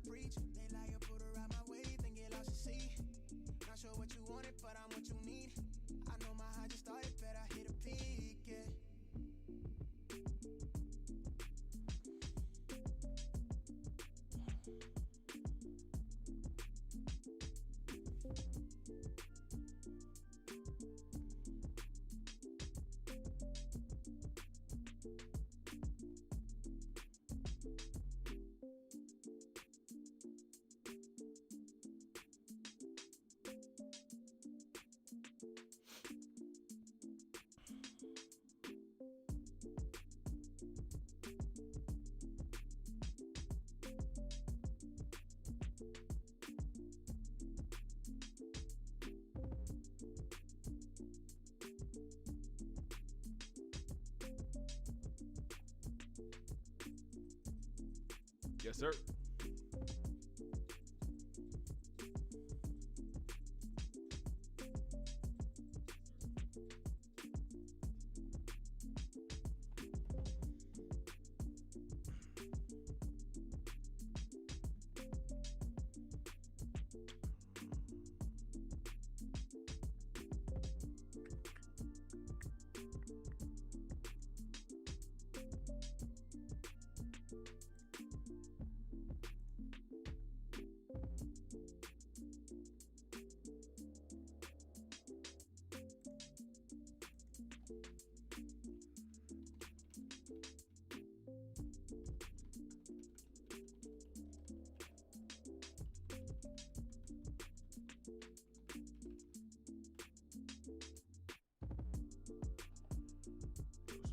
preach. They lie or put her out my way, then get lost at sea. Not sure what you wanted, but I'm what you need. I know my high just started, but I hit a peak, yeah. Yes, sir.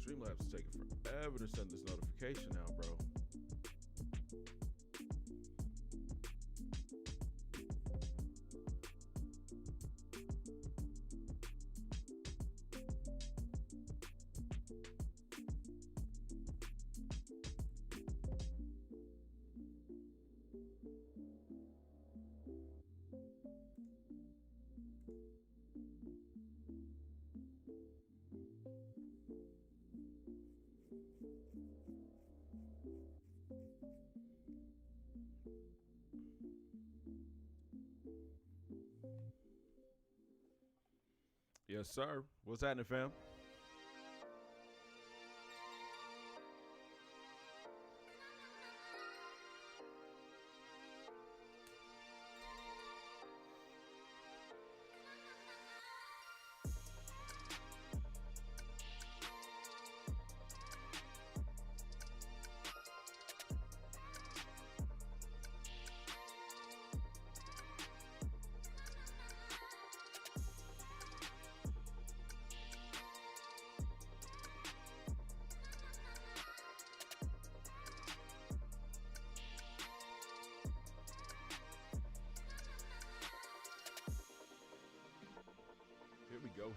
Streamlabs is taking forever to send this notification now, bro. Yes, sir. What's happening, fam?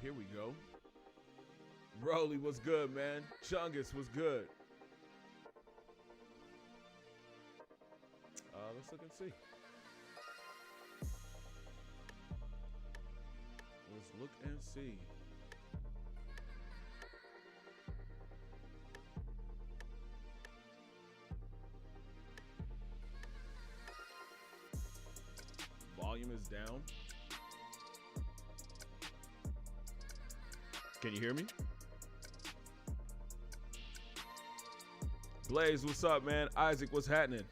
Here we go. Rolly was good, man. Chungus was good. Let's look and see. Let's look and see. Volume is down. Can you hear me? Blaze, what's up, man? Isaac, what's happening?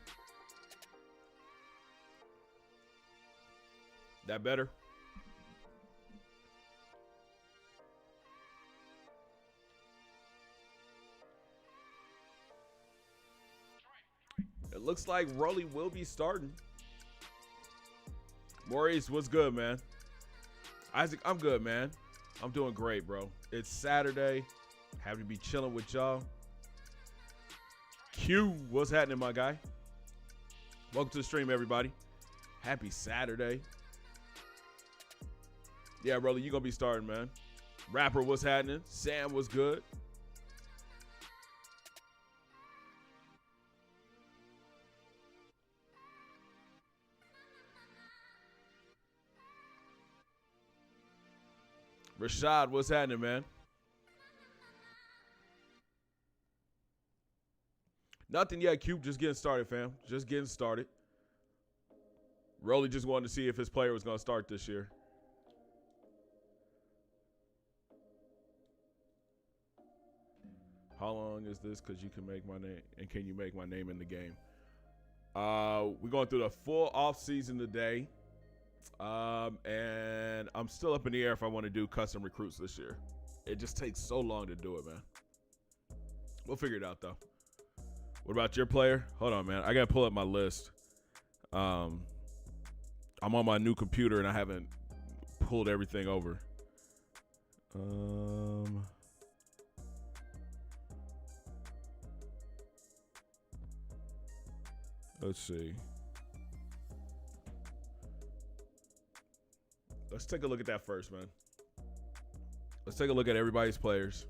That better? It looks like Rolly will be starting. Maurice, what's good, man? Isaac, I'm good, man. I'm doing great, bro. It's Saturday. Happy to be chilling with y'all. Q, what's happening, my guy? Welcome to the stream, everybody. Happy Saturday. Yeah, brother, you gonna be starting, man. Rapper, what's happening? Sam, what's good? Rashad, what's happening, man? Nothing yet, Cube. Just getting started, fam. Just getting started. Rolly just wanted to see if his player was going to start this year. How long is this? Because you can make my name. And can you make my name in the game? We're going through the full offseason today. And I'm still up in the air if I want to do custom recruits this year. It just takes so long to do it, man. We'll figure it out, though. What about your player? Hold on, man. I got to pull up my list. I'm on my new computer, and I haven't pulled everything over. Let's see. Let's take a look at that first, man. Let's take a look at everybody's players.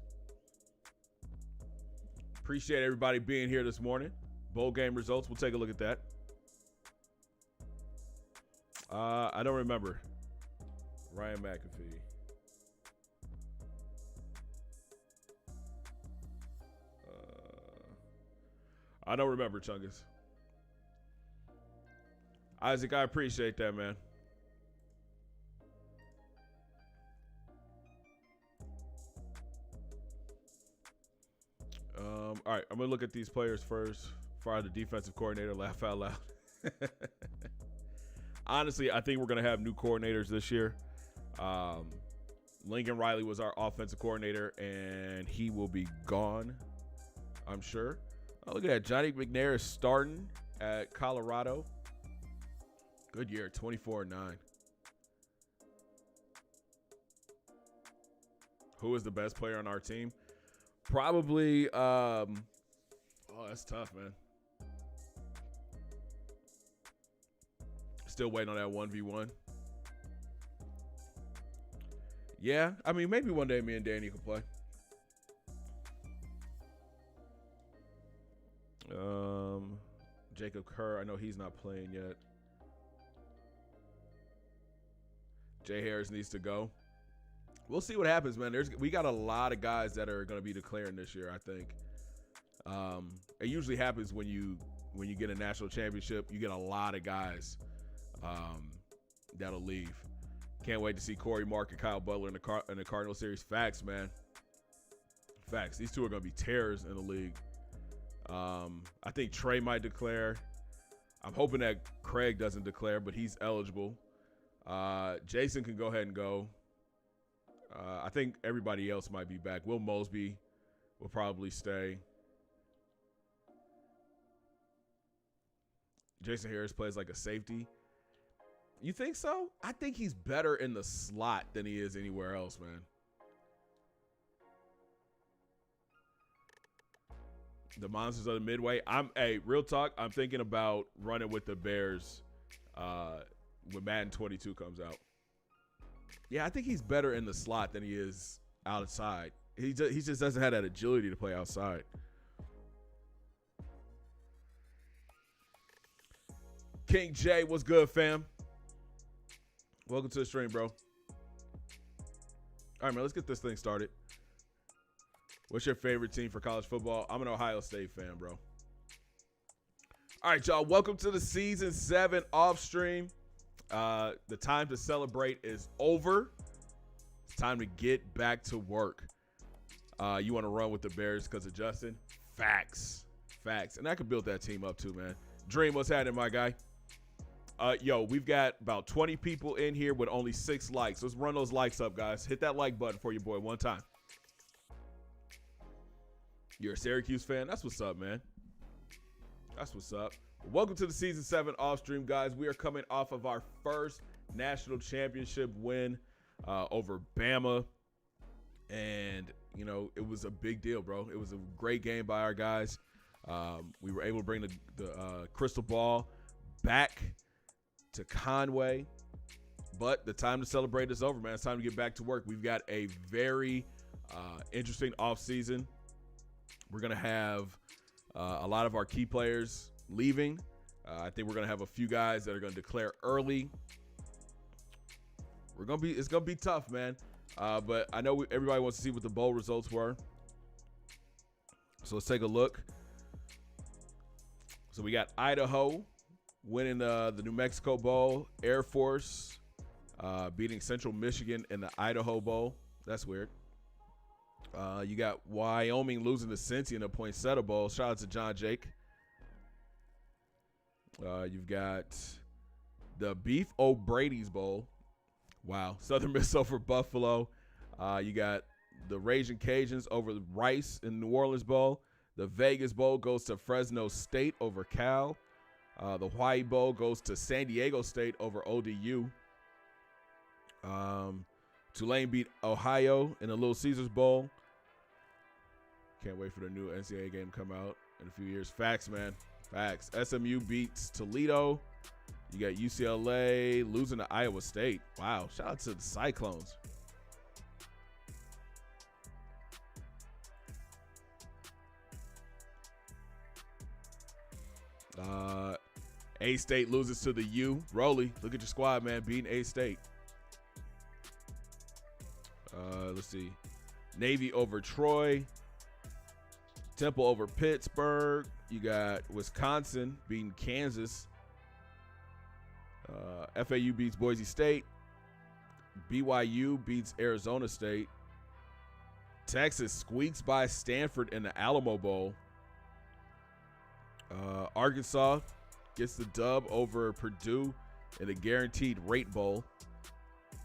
Appreciate everybody being here this morning. Bowl game results. We'll take a look at that. I don't remember. Ryan McAfee. I don't remember, Chungus. Isaac, I appreciate that, man. All right, I'm going to look at these players first. Fire the defensive coordinator, laugh out loud. Honestly, I think we're going to have new coordinators this year. Lincoln Riley was our offensive coordinator, and he will be gone, I'm sure. Oh, look at that. Johnny McNair is starting at Colorado. Good year, 24-9. Who is the best player on our team? Probably, oh, that's tough, man. Still waiting on that 1v1. Yeah, I mean, maybe one day me and Danny can play. Jacob Kerr, I know he's not playing yet. Jay Harris needs to go. We'll see what happens, man. We got a lot of guys that are going to be declaring this year, I think. It usually happens when you get a national championship. You get a lot of guys that'll leave. Can't wait to see Corey Mark and Kyle Butler in the Cardinal series. Facts, man. Facts. These two are going to be terrors in the league. I think Trey might declare. I'm hoping that Craig doesn't declare, but he's eligible. Jason can go ahead and go. I think everybody else might be back. Will Mosby will probably stay. Jason Harris plays like a safety. You think so? I think he's better in the slot than he is anywhere else, man. The Monsters of the Midway. Real talk, I'm thinking about running with the Bears when Madden 22 comes out. Yeah, I think he's better in the slot than he is outside. He just doesn't have that agility to play outside. King J, what's good, fam? Welcome to the stream, bro. All right, man, let's get this thing started. What's your favorite team for college football? I'm an Ohio State fan, bro. All right, y'all. Welcome to the Season 7 off stream. The time to celebrate is over. It's time to get back to work. You want to run with the Bears because of Justin? Facts. Facts. And I could build that team up too, man. Dream, what's happening, my guy? Yo, we've got about 20 people in here with only 6 likes. Let's run those likes up, guys. Hit that like button for your boy one time. You're a Syracuse fan? That's what's up, man. That's what's up. Welcome to the Season 7 off stream, guys. We are coming off of our first national championship win over Bama. And, you know, it was a big deal, bro. It was a great game by our guys. We were able to bring the crystal ball back to Conway. But the time to celebrate is over, man. It's time to get back to work. We've got a very interesting offseason. We're going to have a lot of our key players leaving. I think we're going to have a few guys that are going to declare early. It's going to be tough, man. But I know everybody wants to see what the bowl results were. So let's take a look. So we got Idaho winning the New Mexico Bowl. Air Force beating Central Michigan in the Idaho Bowl. That's weird. You got Wyoming losing to Cincy in the Poinsettia Bowl. Shout out to John Jake. You've got the Beef O'Brady's Bowl. Wow. Southern Miss over Buffalo. You got the Raging Cajuns over Rice in New Orleans Bowl. The Vegas Bowl goes to Fresno State over Cal. The Hawaii Bowl goes to San Diego State over ODU. Tulane beat Ohio in the Little Caesars Bowl. Can't wait for the new NCAA game to come out in a few years. Facts, man. Facts. SMU beats Toledo. You got UCLA losing to Iowa State. Wow. Shout out to the Cyclones. A-State loses to the U. Rolly, look at your squad, man. Beating A-State. Let's see. Navy over Troy. Temple over Pittsburgh. You got Wisconsin beating Kansas. FAU beats Boise State. BYU beats Arizona State. Texas squeaks by Stanford in the Alamo Bowl. Arkansas gets the dub over Purdue in the Guaranteed Rate Bowl.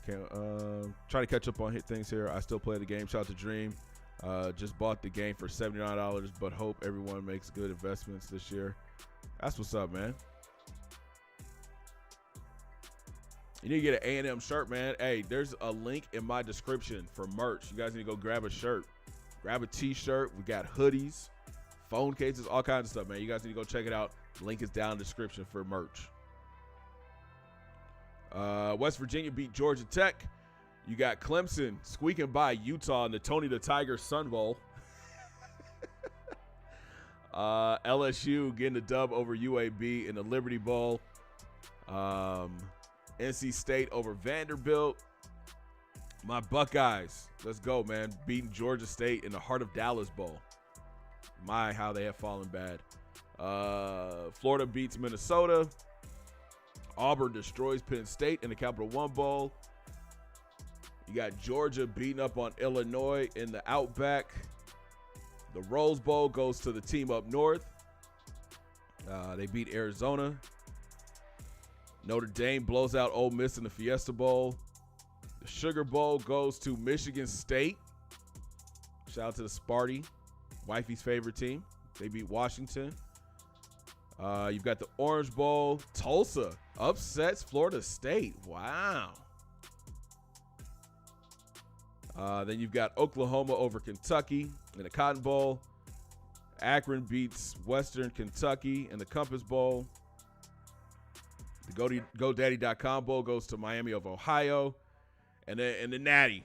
Trying to catch up on things here. I still play the game. Shout out to Dream. Just bought the game for $79, but hope everyone makes good investments this year. That's what's up, man. You need to get an A&M shirt, man. Hey, there's a link in my description for merch. You guys need to go grab a shirt. Grab a t-shirt. We got hoodies, phone cases, all kinds of stuff, man. You guys need to go check it out. Link is down in the description for merch. West Virginia beat Georgia Tech. You got Clemson squeaking by Utah in the Tony the Tiger Sun Bowl. LSU getting the dub over UAB in the Liberty Bowl. NC State over Vanderbilt. My Buckeyes, let's go, man. Beating Georgia State in the Heart of Dallas Bowl. My, how they have fallen bad. Florida beats Minnesota. Auburn destroys Penn State in the Capital One Bowl. You got Georgia beating up on Illinois in the Outback. The Rose Bowl goes to the team up north. They beat Arizona. Notre Dame blows out Ole Miss in the Fiesta Bowl. The Sugar Bowl goes to Michigan State. Shout out to the Sparty, wifey's favorite team. They beat Washington. You've got the Orange Bowl. Tulsa upsets Florida State. Wow. Then you've got Oklahoma over Kentucky in the Cotton Bowl. Akron beats Western Kentucky in the Compass Bowl. The GoDaddy.com Bowl goes to Miami of Ohio. And then in the Natty,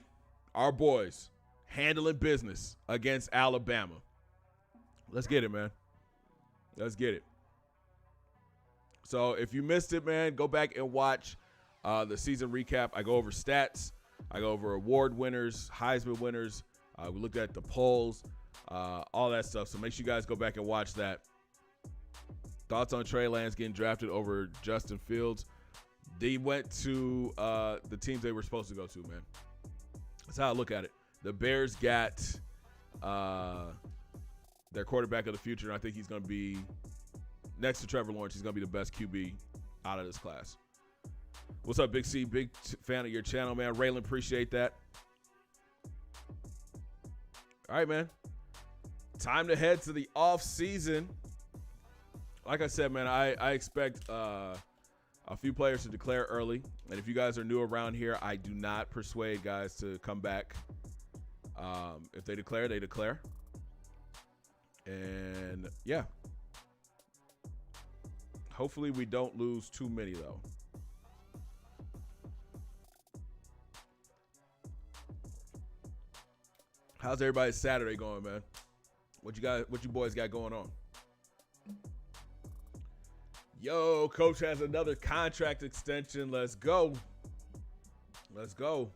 our boys handling business against Alabama. Let's get it, man. Let's get it. So if you missed it, man, go back and watch the season recap. I go over stats. I go over award winners, Heisman winners. We looked at the polls, all that stuff. So make sure you guys go back and watch that. Thoughts on Trey Lance getting drafted over Justin Fields? They went to the teams they were supposed to go to, man. That's how I look at it. The Bears got their quarterback of the future, and I think he's going to be, next to Trevor Lawrence, he's going to be the best QB out of this class. What's up, Big C? Big fan of your channel, man. Raylan, appreciate that. All right, man. Time to head to the off season. Like I said, man, I expect a few players to declare early. And if you guys are new around here, I do not persuade guys to come back. If they declare, they declare. And, yeah. Hopefully we don't lose too many, though. How's everybody's Saturday going, man? What you boys got going on? Yo, coach has another contract extension. Let's go. Let's go.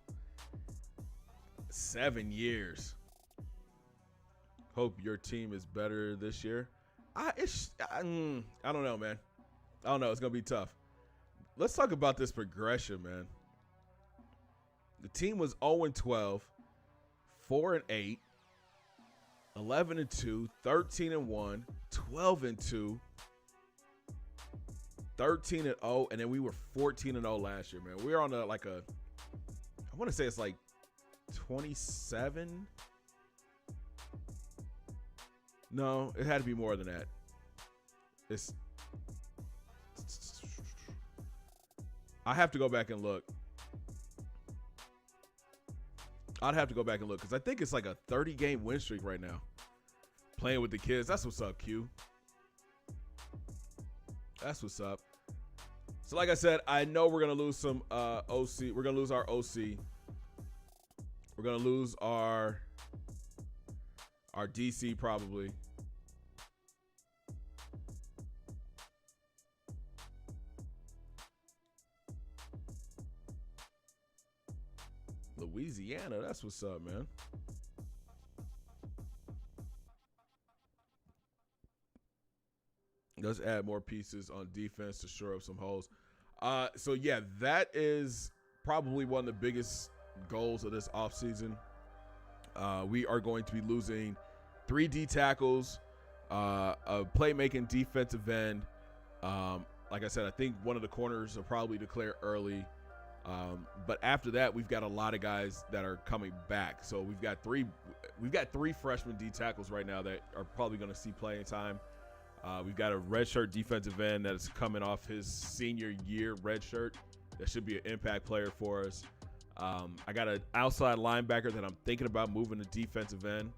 7 years. Hope your team is better this year. I don't know, man. I don't know. It's going to be tough. Let's talk about this progression, man. The team was 0-12, 4-8, 11-2, 13-1, 12-2, 13-0, and then we were 14-0 last year, man. We were on I want to say it's like 27. No, it had to be more than that. I have to go back and look. I'd have to go back and look because I think it's like a 30-game win streak right now. Playing with the kids. That's what's up, Q. That's what's up. So like I said, I know we're going to lose some OC. We're going to lose our OC. We're going to lose our DC probably. Louisiana, that's what's up, man. Let's add more pieces on defense to shore up some holes. So, yeah, that is probably one of the biggest goals of this offseason. We are going to be losing 3 D tackles, a playmaking defensive end. Like I said, I think one of the corners will probably declare early. But after that, we've got a lot of guys that are coming back. So we've got three freshman D tackles right now that are probably going to see playing time. We've got a redshirt defensive end that is coming off his senior year redshirt. That should be an impact player for us. I got an outside linebacker that I'm thinking about moving to defensive end.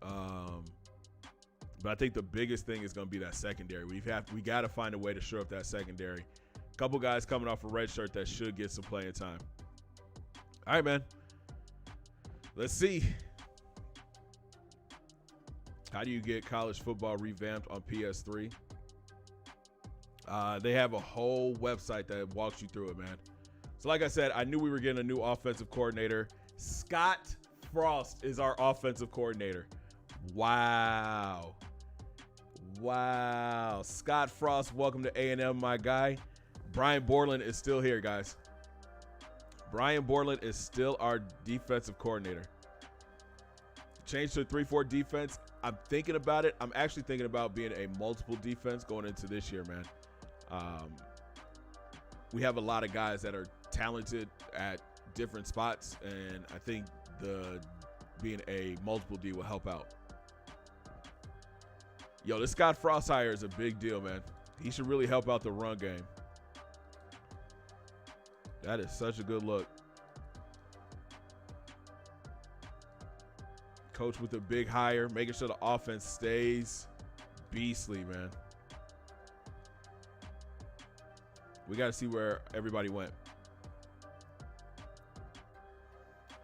But I think the biggest thing is going to be that secondary. We got to find a way to shore up that secondary. A couple guys coming off a red shirt that should get some playing time. All right, man. Let's see. How do you get college football revamped on PS3? They have a whole website that walks you through it, man. So like I said, I knew we were getting a new offensive coordinator. Scott Frost is our offensive coordinator. Wow. Scott Frost, welcome to A&M, my guy. Brian Borland is still here, guys. Brian Borland is still our defensive coordinator. Change to a 3-4 defense. I'm thinking about it. I'm actually thinking about being a multiple defense going into this year, man. We have a lot of guys that are talented at different spots, and I think being a multiple D will help out. Yo, this Scott Frost hire is a big deal, man. He should really help out the run game. That is such a good look. Coach with a big hire, making sure the offense stays beastly, man. We got to see where everybody went.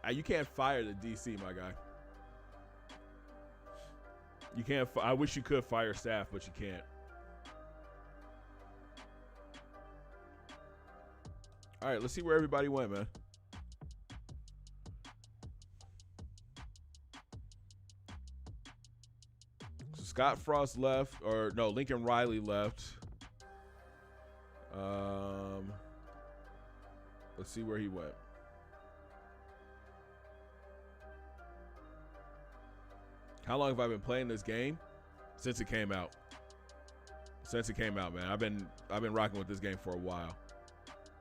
You can't fire the DC, my guy. You can't. I wish you could fire staff, but you can't. All right, let's see where everybody went, man. So Scott Frost left, or no, Lincoln Riley left. Let's see where he went. How long have I been playing this game? Since it came out. Man. I've been rocking with this game for a while.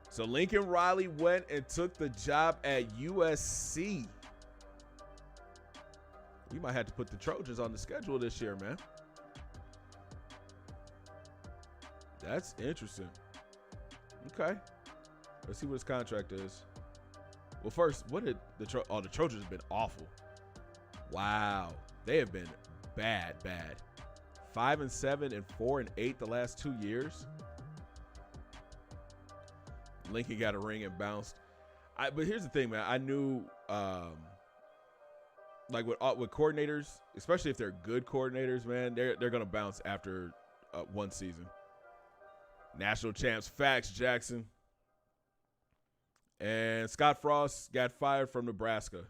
So Lincoln Riley went and took the job at USC. We might have to put the Trojans on the schedule this year, man. That's interesting. Okay. Let's see what his contract is. Well, first, what did the Trojans have been awful. Wow. They have been bad. 5-7 and 4-8 the last 2 years. Lincoln got a ring and bounced. But here's the thing, man. I knew, like with coordinators, especially if they're good coordinators, man, they're gonna bounce after one season. National champs, facts, Jackson. And Scott Frost got fired from Nebraska.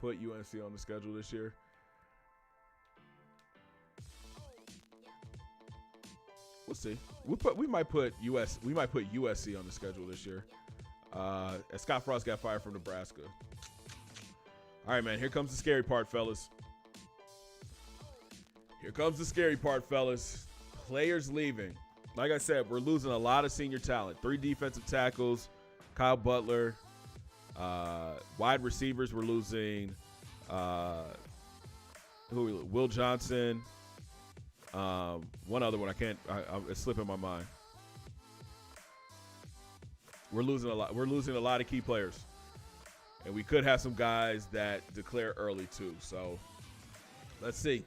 Put UNC on the schedule this year. We'll see. We might put USC on the schedule this year. As Scott Frost got fired from Nebraska. All right, man. Here comes the scary part, fellas. Here comes the scary part, fellas. Players leaving. Like I said, we're losing a lot of senior talent. 3 defensive tackles, Kyle Butler. Wide receivers, we're losing Will Johnson. One other one, it's slipping my mind. We're losing a lot. We're losing a lot of key players. And we could have some guys that declare early too. So let's see.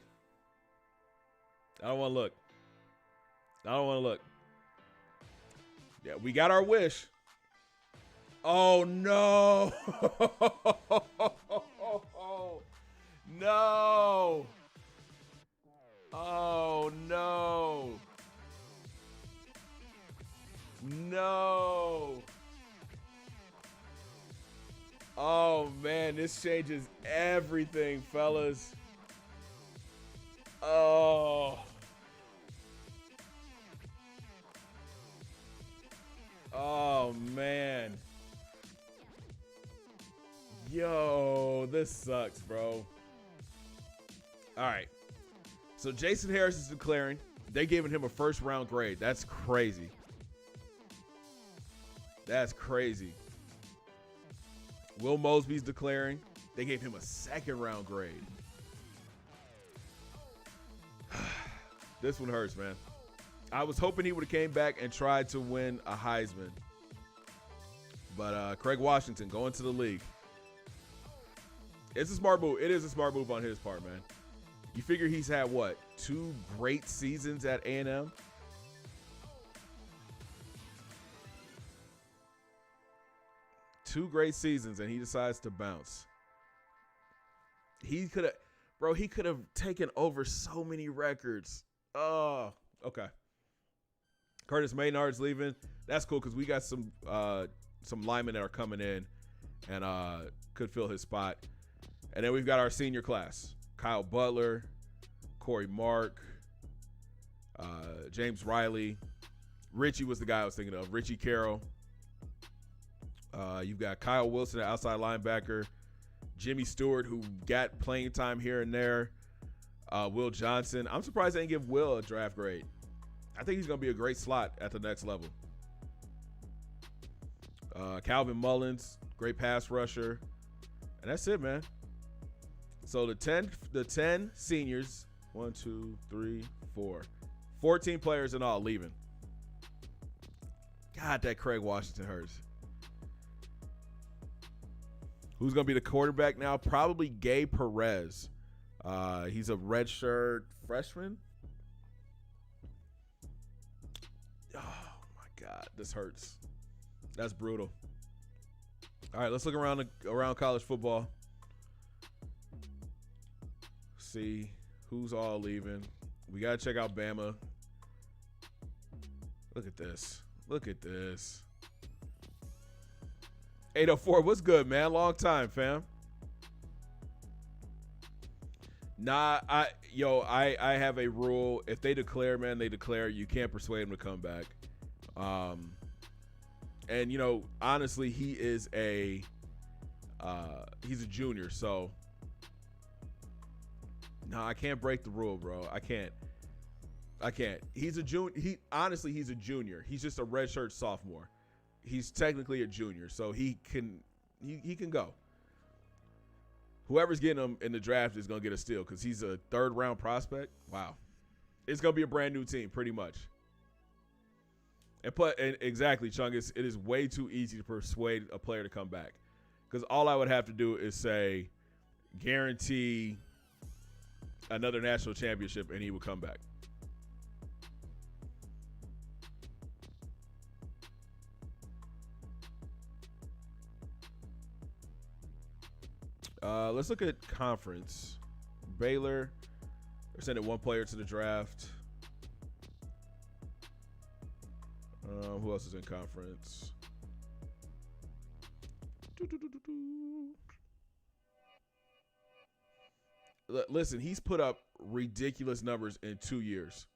I don't want to look. Yeah, we got our wish. Oh, no. No. Oh, no. No. Oh, man, this changes everything, fellas. Oh. Oh, man. Yo, this sucks, bro. All right. So Jason Harris is declaring. They giving him a first-round grade. That's crazy. That's crazy. Will Mosby's declaring. They gave him a second-round grade. This one hurts, man. I was hoping he would have came back and tried to win a Heisman. But Craig Washington going to the league. It's a smart move. It is a smart move on his part, man. You figure he's had, what, 2 great seasons at A&M? Two great seasons, and he decides to bounce. He could have taken over so many records. Oh, okay. Curtis Maynard's leaving. That's cool because we got some linemen that are coming in and could fill his spot. And then we've got our senior class. Kyle Butler, Corey Mark, James Riley. Richie was the guy I was thinking of. Richie Carroll. You've got Kyle Wilson, the outside linebacker. Jimmy Stewart, who got playing time here and there. Will Johnson. I'm surprised they didn't give Will a draft grade. I think he's going to be a great slot at the next level. Calvin Mullins, great pass rusher. And that's it, man. So the 10 seniors, 1, 2, 3, 4. 14 players in all leaving. God, that Craig Washington hurts. Who's going to be the quarterback now? Probably Gabe Perez. He's a redshirt freshman. Oh, my God. This hurts. That's brutal. All right, let's look around college football. See who's all leaving. We got to check out Bama. Look at this. Look at this. 804, what's good, man? Long time, fam. Nah, I have a rule. If they declare, man, they declare. You can't persuade them to come back. And honestly, he's a junior, so no, I can't break the rule, bro. I can't. He's a junior. He's a junior. He's just a redshirt sophomore. He's technically a junior, so he can go. Whoever's getting him in the draft is going to get a steal because he's a third-round prospect. Wow. It's going to be a brand-new team pretty much. And exactly, Chungus, it is way too easy to persuade a player to come back because all I would have to do is say guarantee another national championship and he would come back. Let's look at conference. Baylor, they're sending one player to the draft. Who else is in conference? Listen, he's put up ridiculous numbers in 2 years.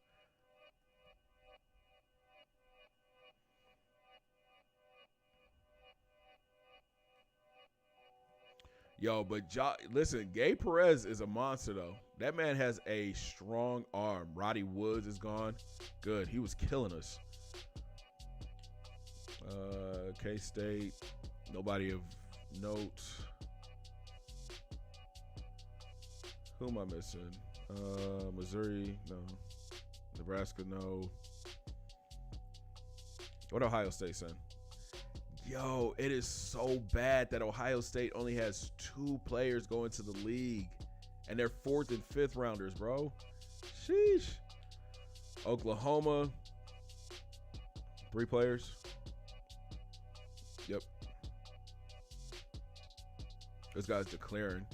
But listen, Gabe Perez is a monster, though. That man has a strong arm. Roddy Woods is gone. Good. He was killing us. K-State. Nobody of note. Who am I missing? Missouri, no. Nebraska, no. What Ohio State son? Yo, it is so bad that Ohio State only has 2 players going to the league. And they're 4th and 5th rounders, bro. Sheesh. Oklahoma, 3 players. Yep. This guy's declaring.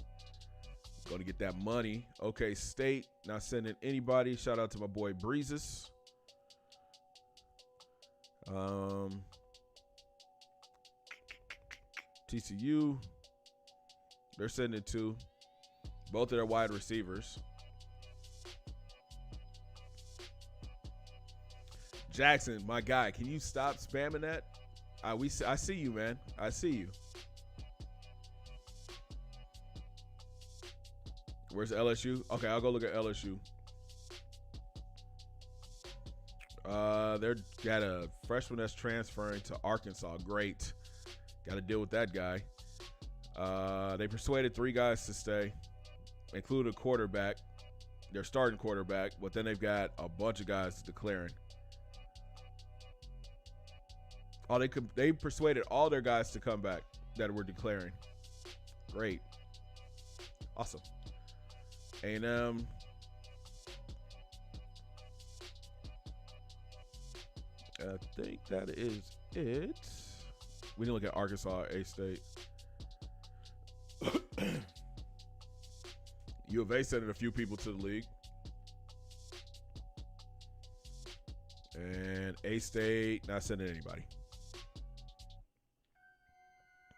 Going to get that money. Okay, State, not sending anybody. Shout out to my boy Breezes. TCU, they're sending 2. Both of their wide receivers. Jackson, my guy, can you stop spamming that? I see you, man. I see you. Where's LSU? Okay, I'll go look at LSU. They're got a freshman that's transferring to Arkansas. Great. Got to deal with that guy. They persuaded 3 guys to stay, including a quarterback, their starting quarterback, but then they've got a bunch of guys declaring. They persuaded all their guys to come back that were declaring. Great. Awesome. A&M. I think that is it. We can look at Arkansas, A-State. U of A sending a few people to the league. And A-State not sending anybody.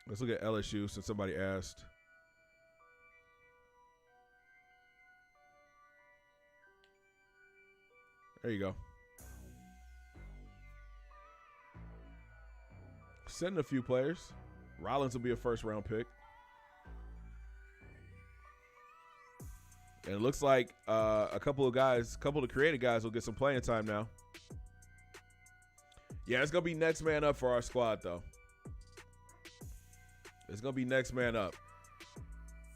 Let's look at LSU since somebody asked. There you go. Sending a few players. Rollins will be a first-round pick. And it looks like a couple of the creative guys will get some playing time now. Yeah, it's going to be next man up for our squad, though. It's going to be next man up.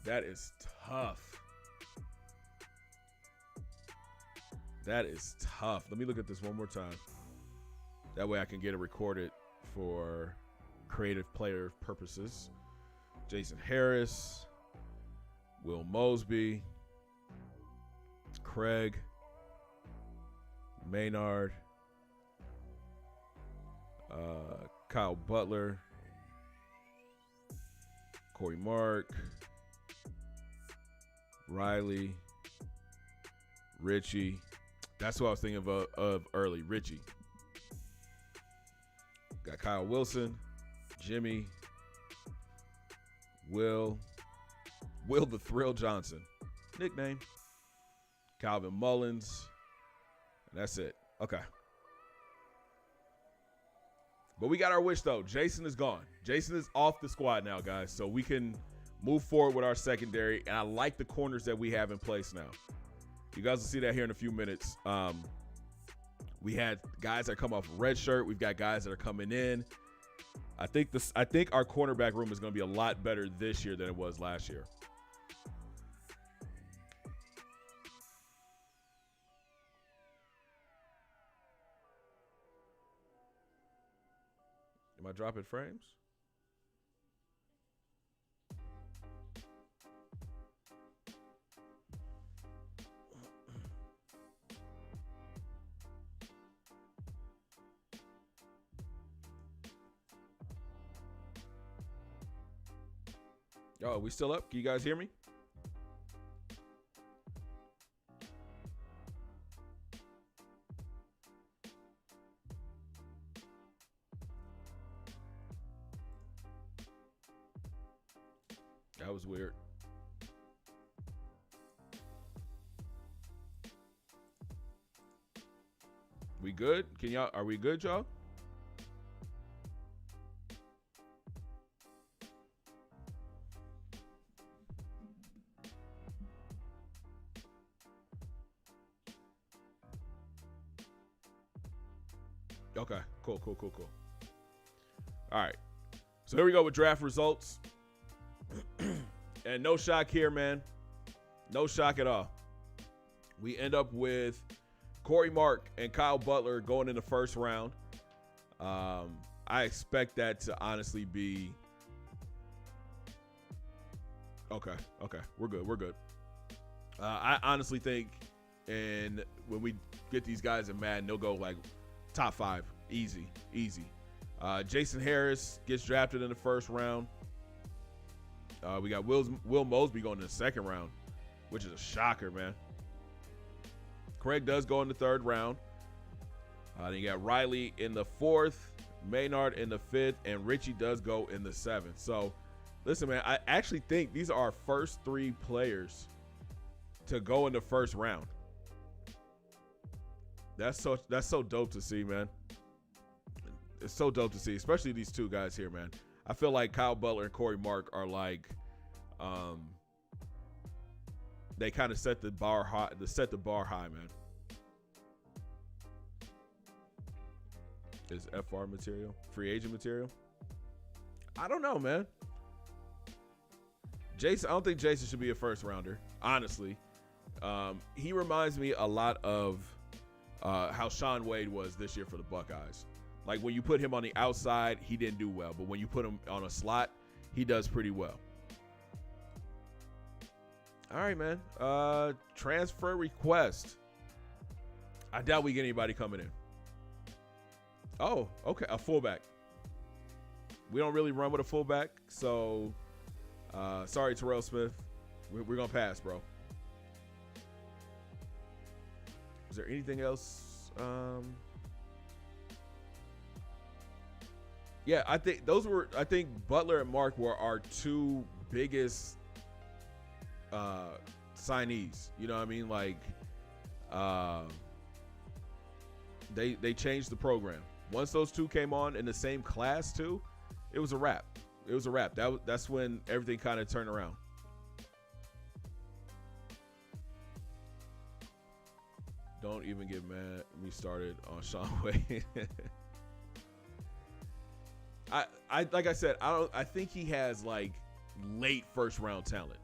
That is tough. That is tough. Let me look at this one more time. That way I can get it recorded for creative player purposes. Jason Harris, Will Mosby, Craig, Maynard, Kyle Butler, Corey Mark, Riley, Richie. That's what I was thinking of early. Richie. Got Kyle Wilson, Jimmy, Will the Thrill Johnson, nickname, Calvin Mullins, and that's it. Okay. But we got our wish, though. Jason is gone. Jason is off the squad now, guys, so we can move forward with our secondary, and I like the corners that we have in place now. You guys will see that here in a few minutes. We had guys that come off red shirt. We've got guys that are coming in. I think our cornerback room is going to be a lot better this year than it was last year. Am I dropping frames? Yo, are we still up? Can you guys hear me? That was weird. We good? Are we good, y'all? Okay, cool. All right, so here we go with draft results. And no shock here, man. No shock at all. We end up with Corey Mark and Kyle Butler going in the first round. I expect that to honestly be okay. We're good. I honestly think, and when we get these guys in Madden, they'll go like top 5, easy. Jason Harris gets drafted in the first round. We got Will Mosby going in the second round, which is a shocker, man. Craig does go in the third round. Then you got Riley in the fourth, Maynard in the fifth, and Richie does go in the seventh. So, listen, man, I actually think these are our first 3 players to go in the first round. That's so dope to see, man. It's so dope to see, especially these 2 guys here, man. I feel like Kyle Butler and Corey Mark are like, they kind of set the bar high. Man. Is FR material free agent material? I don't know, man. Jason, I don't think Jason should be a first rounder, honestly. He reminds me a lot of how Shaun Wade was this year for the Buckeyes. Like, when you put him on the outside, he didn't do well. But when you put him on a slot, he does pretty well. All right, man. Transfer request. I doubt we get anybody coming in. Oh, okay. A fullback. We don't really run with a fullback. So, sorry, Terrell Smith. We're going to pass, bro. Is there anything else? Yeah, I think Butler and Mark were our 2 biggest signees. You know what I mean? Like, they changed the program. Once those 2 came on in the same class too, it was a wrap. That's when everything kind of turned around. Don't even get me started on Shaun Wade. I like I said, I think he has like late first round talent,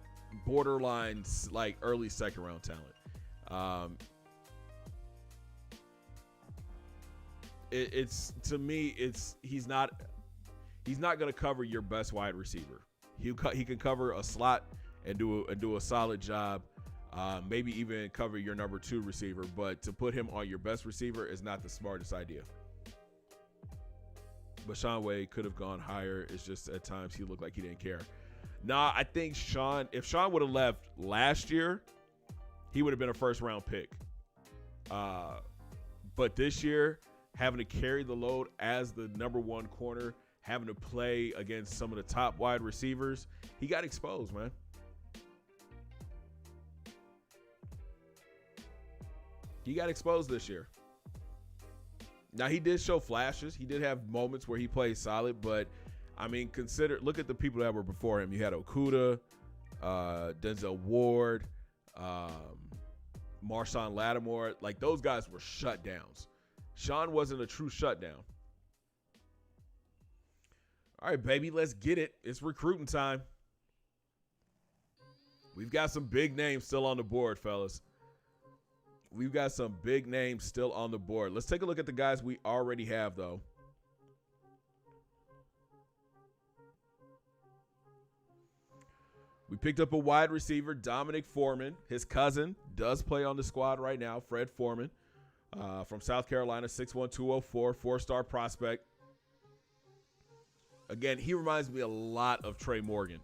borderline like early second round talent. It's to me, he's not going to cover your best wide receiver. He can cover a slot and do a solid job. Maybe even cover your number 2 receiver, but to put him on your best receiver is not the smartest idea. But Shaun Wade could have gone higher. It's just at times he looked like he didn't care. Nah, I think if Shaun would have left last year, he would have been a first round pick. But this year, having to carry the load as the number 1 corner, having to play against some of the top wide receivers, he got exposed, man. He got exposed this year. Now, he did show flashes. He did have moments where he played solid, but, I mean, look at the people that were before him. You had Okudah, Denzel Ward, Marshawn Lattimore. Like, those guys were shutdowns. Shaun wasn't a true shutdown. All right, baby, let's get it. It's recruiting time. We've got some big names still on the board, fellas. We've got some big names still on the board. Let's take a look at the guys we already have, though. We picked up a wide receiver, Dominic Foreman. His cousin does play on the squad right now, Fred Foreman, from South Carolina, 6'1", 204, 4-star prospect. Again, he reminds me a lot of Trey Morgan.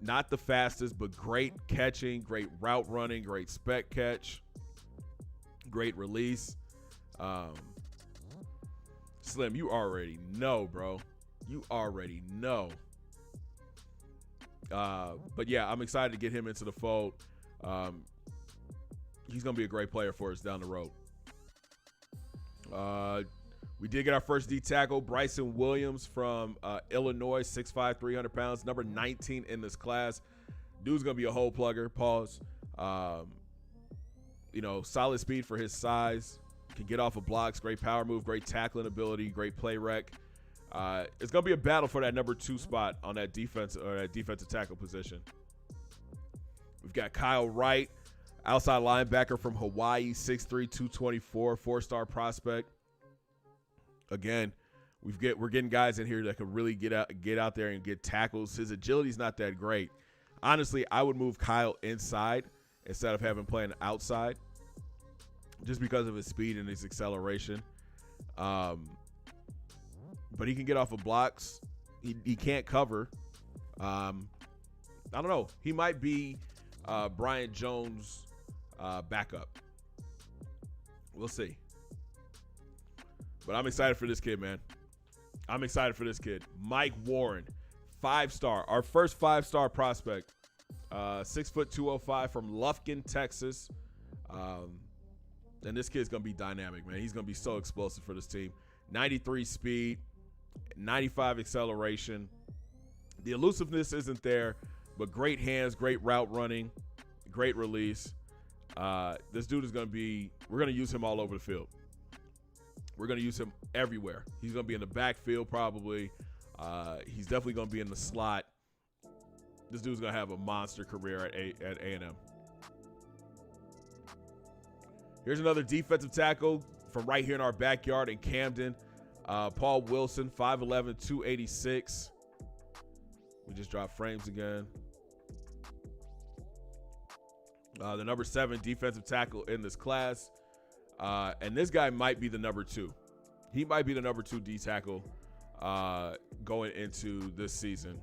Not the fastest, but great catching, great route running, great spec catch, great release. Slim, you already know, bro. You already know. But yeah, I'm excited to get him into the fold. He's going to be a great player for us down the road. We did get our first D tackle, Bryson Williams from Illinois, 6'5", 300 pounds, number 19 in this class. Dude's going to be a hole plugger, pause. solid speed for his size. Can get off of blocks, great power move, great tackling ability, great play rec. It's going to be a battle for that number 2 spot on that defense or that defensive tackle position. We've got Kyle Wright, outside linebacker from Hawaii, 6'3", 224, 4-star prospect. Again, we're getting guys in here that can really get out there and get tackles. His agility's not that great. Honestly, I would move Kyle inside instead of having playing outside, just because of his speed and his acceleration. But he can get off of blocks. He can't cover. I don't know. He might be Brian Jones' backup. We'll see. But I'm excited for this kid, man. I'm excited for this kid. Mike Warren, 5-star. Our first 5-star prospect. 6 foot 205 from Lufkin, Texas. And this kid's going to be dynamic, man. He's going to be so explosive for this team. 93 speed, 95 acceleration. The elusiveness isn't there, but great hands, great route running, great release. This dude is going to be – we're going to use him all over the field. We're going to use him everywhere. He's going to be in the backfield probably. He's definitely going to be in the slot. This dude's going to have a monster career at A&M. Here's another defensive tackle from right here in our backyard in Camden. Paul Wilson, 5'11", 286. We just dropped frames again. The number 7 defensive tackle in this class. And this guy might be the number 2. He might be the number 2 D tackle going into this season.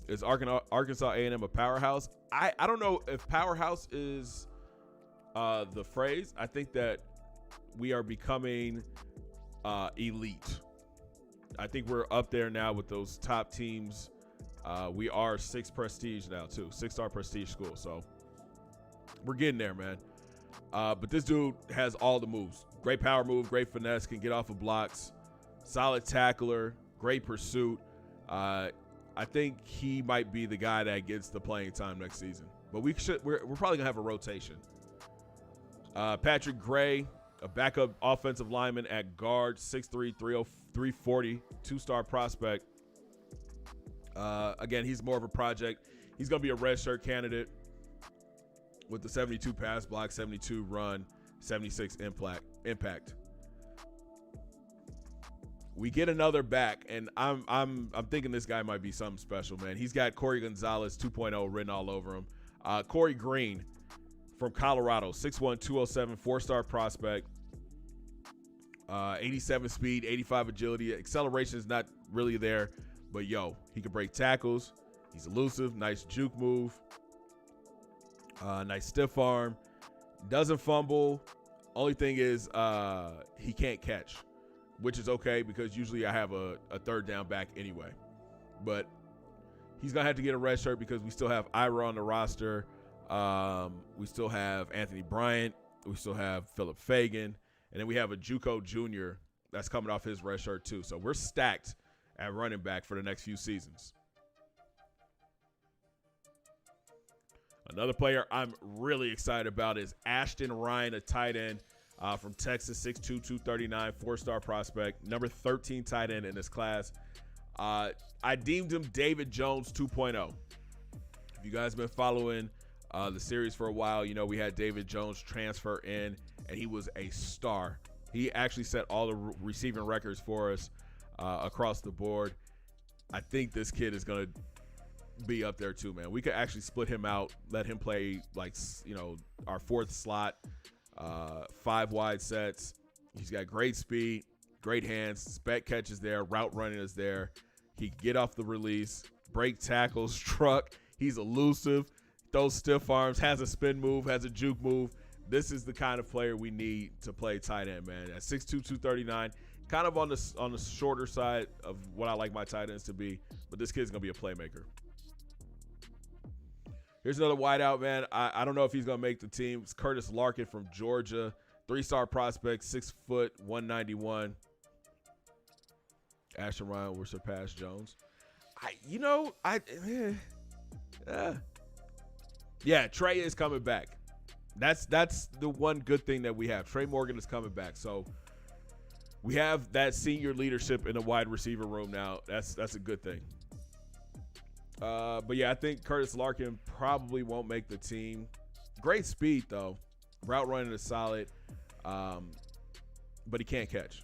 Is Arkansas A&M a powerhouse? I don't know if powerhouse is the phrase. I think that we are becoming elite. I think we're up there now with those top teams. We are 6 prestige now too, 6-star prestige school. So we're getting there, man. But this dude has all the moves. Great power move, great finesse, can get off of blocks, solid tackler, great pursuit. I think he might be the guy that gets the playing time next season. But we're probably gonna have a rotation. Patrick Gray, a backup offensive lineman at guard, 6'3", 340, 2-star prospect. Again, he's more of a project. He's gonna be a red shirt candidate with the 72 pass block, 72 run, 76 impact. We get another back, and I'm thinking this guy might be something special, man. He's got Corey Gonzalez 2.0 written all over him. Corey Green from Colorado, 6'1", 207, 4-star prospect. 87 speed, 85 agility. Acceleration is not really there, but he can break tackles. He's elusive, nice juke move. Nice stiff arm. Doesn't fumble. Only thing is he can't catch, which is okay because usually I have a third down back anyway. But he's going to have to get a red shirt because we still have Ira on the roster. We still have Anthony Bryant. We still have Philip Fagan. And then we have a JUCO junior that's coming off his red shirt too. So we're stacked at running back for the next few seasons. Another player I'm really excited about is Ashton Ryan, a tight end from Texas, 6'2", 239, 4-star prospect, number 13 tight end in this class. I deemed him David Jones 2.0. If you guys have been following the series for a while, we had David Jones transfer in, and he was a star. He actually set all the receiving records for us across the board. I think this kid is going to be up there too, man. We could actually split him out, let him play our 4th slot, 5 wide sets. He's got great speed, great hands, spec catches there, route running is there. He can get off the release, break tackles, truck. He's elusive, throws stiff arms, has a spin move, has a juke move. This is the kind of player we need to play tight end, man. At 6'2", 239, kind of on the shorter side of what I like my tight ends to be, but this kid's gonna be a playmaker. Here's another wideout, man. I don't know if he's going to make the team. It's Curtis Larkin from Georgia. 3-star prospect, 6 foot, 191. Ashton Ryan will surpass Jones. Yeah, Trey is coming back. That's the one good thing that we have. Trey Morgan is coming back, so we have that senior leadership in the wide receiver room now. That's a good thing. But yeah, I think Curtis Larkin probably won't make the team. Great speed though, route running is solid, but he can't catch.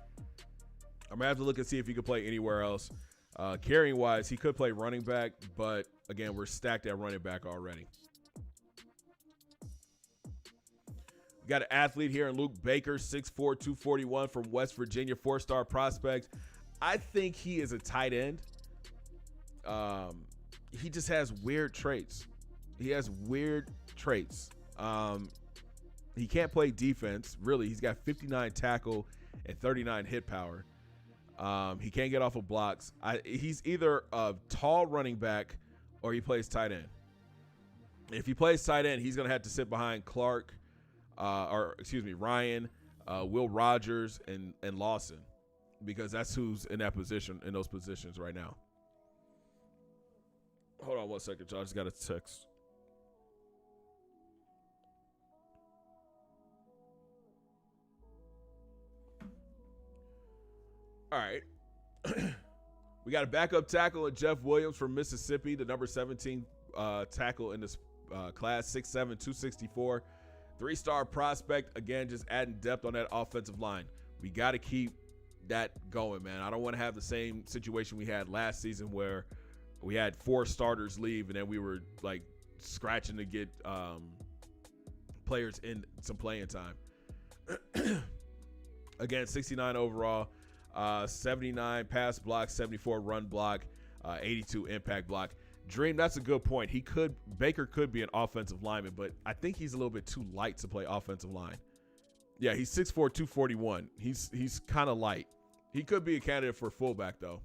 I'm gonna have to look and see if he can play anywhere else. Carrying wise, he could play running back, but again, we're stacked at running back already. We got an athlete here in Luke Baker, 6'4", 241 from West Virginia, 4-star prospect. I think he is a tight end. He just has weird traits. He can't play defense, really. He's got 59 tackle and 39 hit power. He can't get off of blocks. He's either a tall running back or he plays tight end. If he plays tight end, he's going to have to sit behind Ryan, Will Rogers, and Lawson, because that's who's in those positions right now. Hold on 1 second, y'all. I just got a text. All right. We got a backup tackle at Jeff Williams from Mississippi, the number 17 tackle in this class, 6'7", 264. 3-star prospect. Again, just adding depth on that offensive line. We got to keep that going, man. I don't want to have the same situation we had last season where we had 4 starters leave and then we were like scratching to get players in some playing time. Again, 69 overall, 79 pass block, 74 run block, 82 impact block. Dream, that's a good point. Baker could be an offensive lineman, but I think he's a little bit too light to play offensive line. Yeah, he's 6'4", 241. He's kind of light. He could be a candidate for fullback though,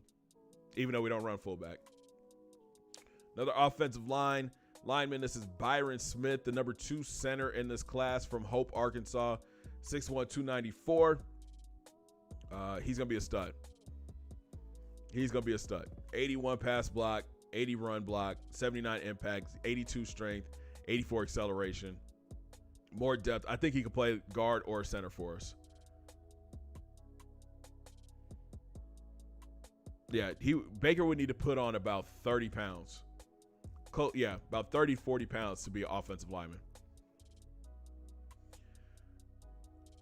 even though we don't run fullback. Another offensive lineman. This is Byron Smith, the number 2 center in this class from Hope, Arkansas, 6'1", 294. He's gonna be a stud. 81 pass block, 80 run block, 79 impact, 82 strength, 84 acceleration. More depth. I think he could play guard or center for us. Yeah, Baker would need to put on about 30 pounds. About 30, 40 pounds to be an offensive lineman.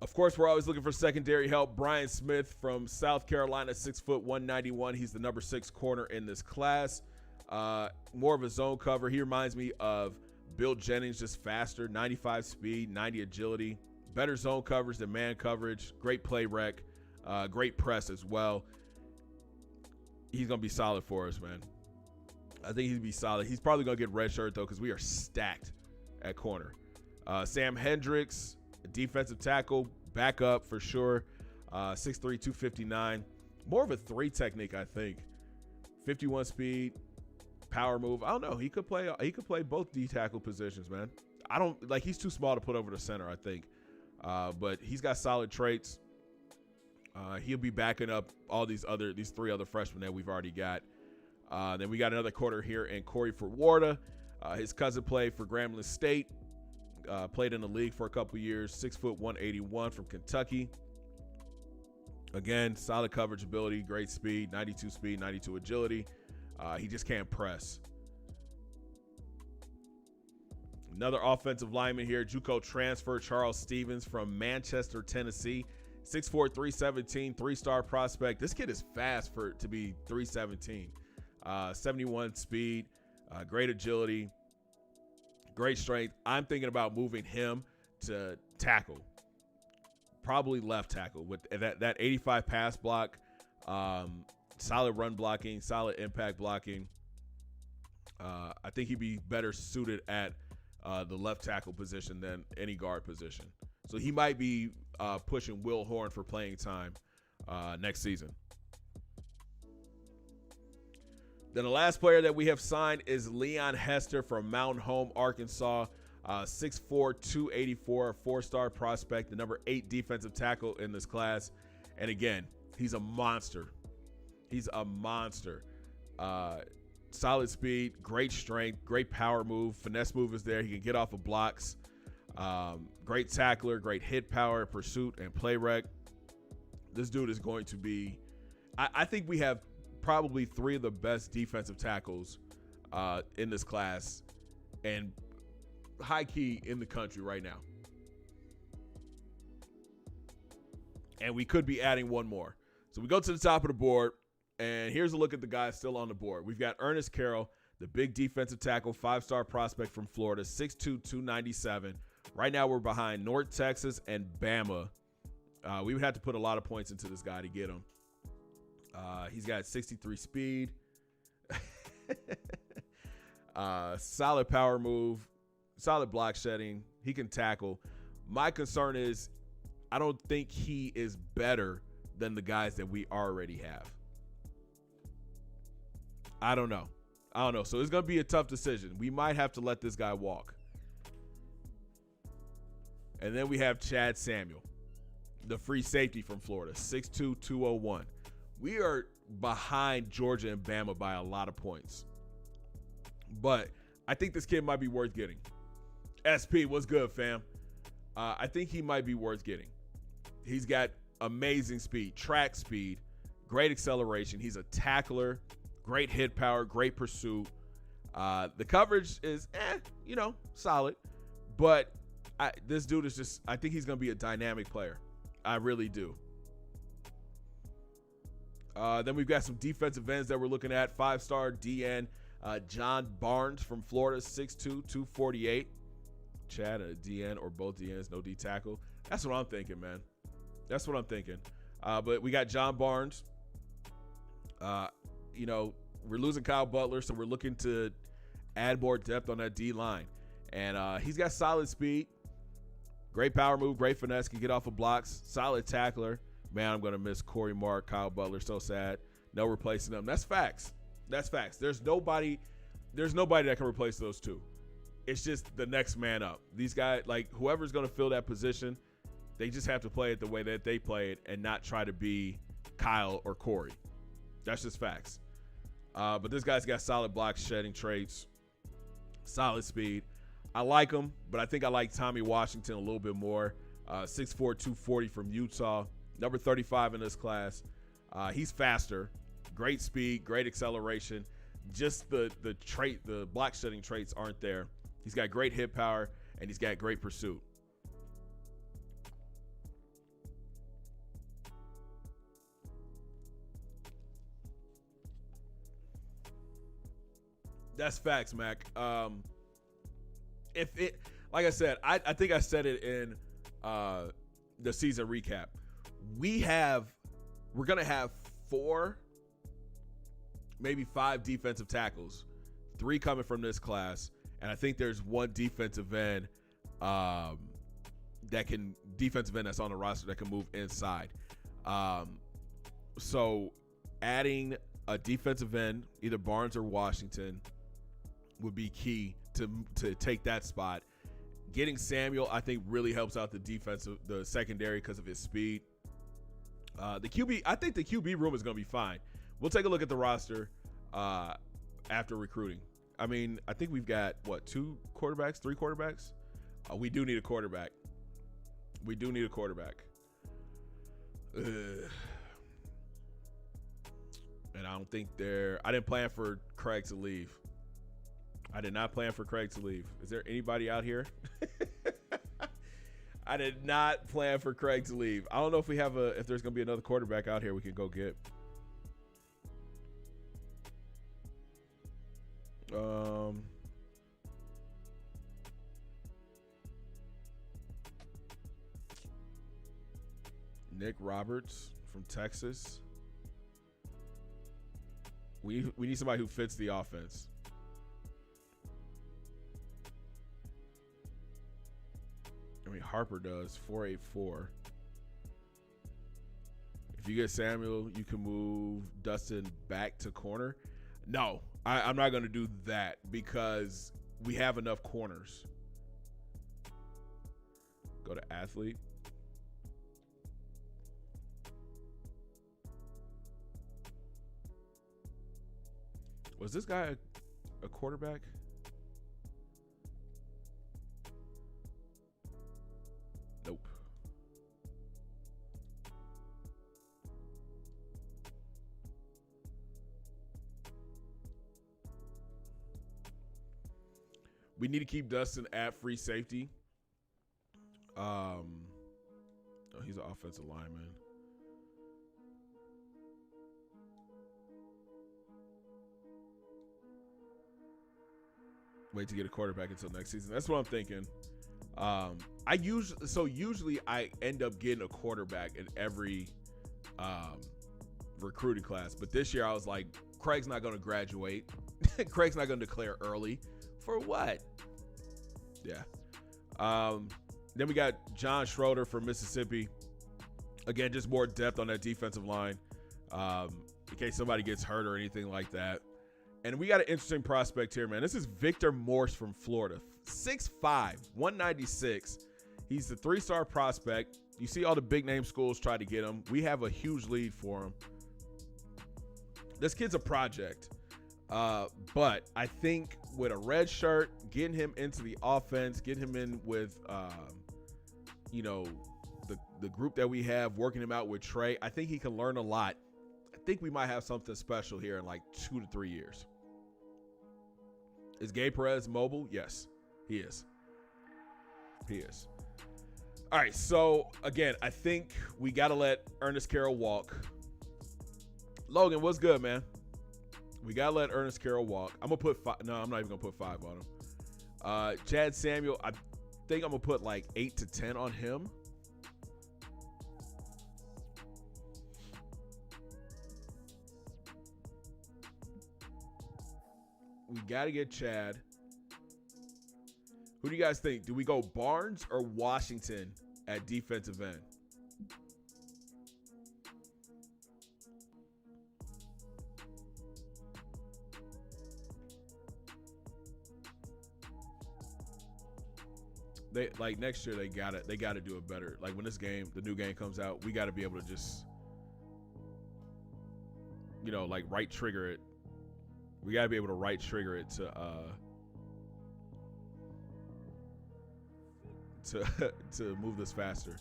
Of course, we're always looking for secondary help. Brian Smith from South Carolina, 6', 191. He's the number 6 corner in this class. More of a zone cover. He reminds me of Bill Jennings, just faster, 95 speed, 90 agility. Better zone coverage than man coverage. Great play rec. Great press as well. He's going to be solid for us, man. I think he'd be solid. He's probably going to get red shirt, though, because we are stacked at corner. Sam Hendricks, defensive tackle, backup for sure. 6'3", 259. More of a 3 technique, I think. 51 speed, power move. I don't know. He could play both D tackle positions, man. He's too small to put over the center, I think. But he's got solid traits. He'll be backing up all these 3 other freshmen that we've already got. Then we got another corner here in Corey Forwarda. His cousin played for Grambling State. Played in the league for a couple years. 6', 181 from Kentucky. Again, solid coverage ability, great speed, 92 speed, 92 agility. He just can't press. Another offensive lineman here, JUCO transfer Charles Stevens from Manchester, Tennessee. 6'4", 317, 3-star prospect. This kid is fast to be 317. 71 speed, great agility, great strength. I'm thinking about moving him to tackle, probably left tackle with that 85 pass block, solid run blocking, solid impact blocking. I think he'd be better suited at the left tackle position than any guard position. So he might be pushing Will Horn for playing time next season. Then the last player that we have signed is Leon Hester from Mountain Home, Arkansas. 6'4", 284, 4-star prospect, the number 8 defensive tackle in this class. And again, he's a monster. Solid speed, great strength, great power move. Finesse move is there. He can get off of blocks. Great tackler, great hit power, pursuit, and play rec. This dude is going to be – I think we have probably 3 of the best defensive tackles in this class and high key in the country right now. And we could be adding one more. So we go to the top of the board, and here's a look at the guys still on the board. We've got Ernest Carroll, the big defensive tackle, 5-star prospect from Florida, 6'2", 297. Right now we're behind North Texas and Bama. We would have to put a lot of points into this guy to get him. He's got 63 speed. Solid power move. Solid block shedding. He can tackle. My concern is I don't think he is better than the guys that we already have. I don't know. So it's going to be a tough decision. We might have to let this guy walk. And then we have Chad Samuel, the free safety from Florida, 6'2", 201. We are behind Georgia and Bama by a lot of points. But I think this kid might be worth getting. SP, what's good, fam? I think he might be worth getting. He's got amazing speed, track speed, great acceleration. He's a tackler, great hit power, great pursuit. The coverage is, solid. But this dude is just, I think he's going to be a dynamic player. I really do. Then we've got some defensive ends that we're looking at. 5-star DN, John Barnes from Florida, 6'2", 248. Chad, a DN or both DNs, no D tackle. That's what I'm thinking, man. That's what I'm thinking. But we got John Barnes. We're losing Kyle Butler, so we're looking to add more depth on that D line. And he's got solid speed, great power move, great finesse, can get off of blocks, solid tackler. Man, I'm going to miss Corey Mark, Kyle Butler, so sad. No replacing them. That's facts. There's nobody that can replace those two. It's just the next man up. These guys, like whoever's going to fill that position, they just have to play it the way that they play it and not try to be Kyle or Corey. That's just facts. But this guy's got solid block shedding traits, solid speed. I like him, but I think I like Tommy Washington a little bit more. 6'4", 240 from Utah, number 35 in this class. He's faster, great speed, great acceleration. Just the block shedding traits aren't there. He's got great hit power, and he's got great pursuit. That's facts, Mac. If it, like I said, I think I said it in the season recap. We're gonna have 4, maybe 5 defensive tackles, 3 coming from this class, and I think there's 1 defensive end that's on the roster that can move inside. So adding a defensive end, either Barnes or Washington, would be key to take that spot. Getting Samuel, I think, really helps out the secondary because of his speed. The QB, I think the QB room is going to be fine. We'll take a look at the roster after recruiting. I mean, I think we've got, 2 quarterbacks, 3 quarterbacks? We do need a quarterback. Ugh. And I don't think I didn't plan for Craig to leave. I did not plan for Craig to leave. Is there anybody out here? I did not plan for Craig to leave. I don't know if if there's going to be another quarterback out here we can go get. Nick Roberts from Texas. We need somebody who fits the offense. I mean, Harper does 4.84. If you get Samuel, you can move Dustin back to corner. No, I'm not going to do that because we have enough corners. Go to athlete. Was this guy a quarterback? We need to keep Dustin at free safety. Oh, he's an offensive lineman. Wait to get a quarterback until next season. That's what I'm thinking. Usually I end up getting a quarterback in every recruiting class, but this year I was like, Craig's not going to graduate. Craig's not going to declare early. For what? Yeah. Then we got John Schroeder from Mississippi. Again, just more depth on that defensive line in case somebody gets hurt or anything like that. And we got an interesting prospect here, man. This is Victor Morse from Florida. 6'5", 196. He's the 3-star prospect. You see all the big-name schools try to get him. We have a huge lead for him. This kid's a project. But I think with a red shirt, getting him into the offense, getting him in with, the group that we have, working him out with Trey, I think he can learn a lot. I think we might have something special here in like 2 to 3 years. Is Gabe Perez mobile? Yes, he is. He is. All right, so again, I think we got to let Ernest Carroll walk. Logan, what's good, man? We got to let Ernest Carroll walk. I'm going to put 5. No, I'm not even going to put 5 on him. Chad Samuel, I think I'm going to put like 8 to 10 on him. We got to get Chad. Who do you guys think? Do we go Barnes or Washington at defensive end? They like next year they gotta do it better. Like when the new game comes out, we gotta be able to just like right trigger it. We gotta be able to right trigger it to move this faster.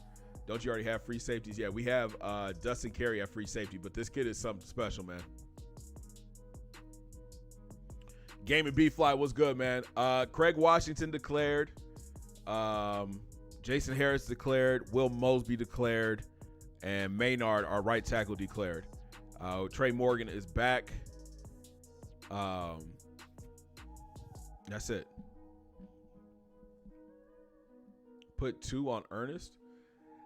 Don't you already have free safeties? Yeah, we have Dustin Carey at free safety, but this kid is something special, man. Game and B-Fly, what's good, man? Craig Washington declared. Jason Harris declared. Will Mosby declared. And Maynard, our right tackle, declared. Trey Morgan is back. That's it. Put 2 on Ernest.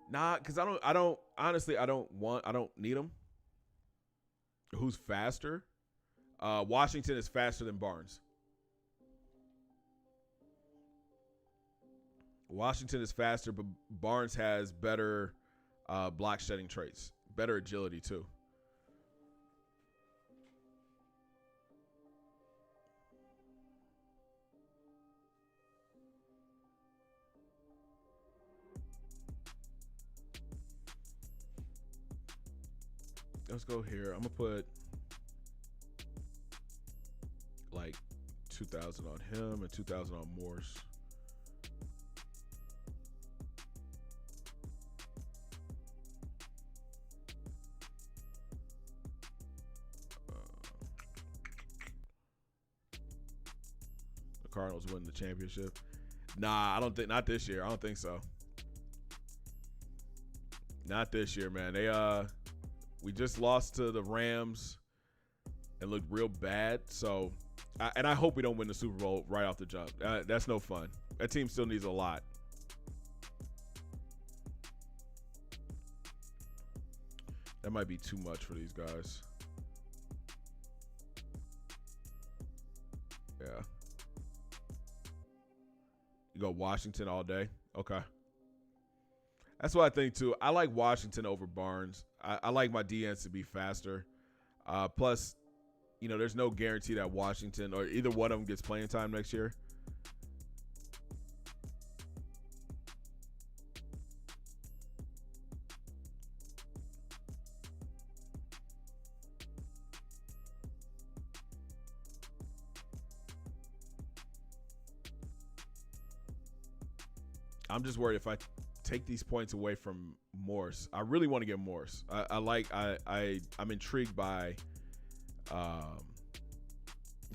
Nah, because I don't need him. Who's faster? Washington is faster than Barnes. Washington is faster, but Barnes has better block shedding traits, better agility too. Let's go here. I'm gonna put like 2,000 on him and 2,000 on Morse. The Cardinals win the championship. Nah, I don't think not this year. I don't think so. Not this year, man. We just lost to the Rams and looked real bad. So, and I hope we don't win the Super Bowl right off the jump. That's no fun. That team still needs a lot. That might be too much for these guys. Yeah. You go Washington all day? Okay. That's what I think, too. I like Washington over Barnes. I like my DNs to be faster. Plus, there's no guarantee that Washington or either one of them gets playing time next year. I'm just worried if I take these points away from Morse. I really want to get Morse. I'm intrigued by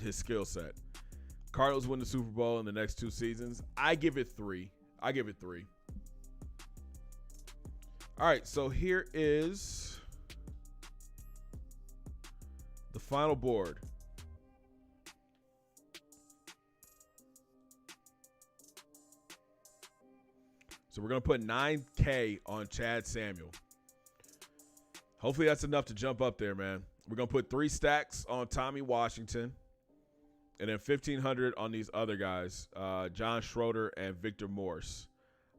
his skill set. Cardinals win the Super Bowl in the next 2 seasons. I give it 3. All right, so here is the final board. So we're going to put 9K on Chad Samuel. Hopefully that's enough to jump up there, man. We're going to put 3 stacks on Tommy Washington. And then 1,500 on these other guys, John Schroeder and Victor Morse.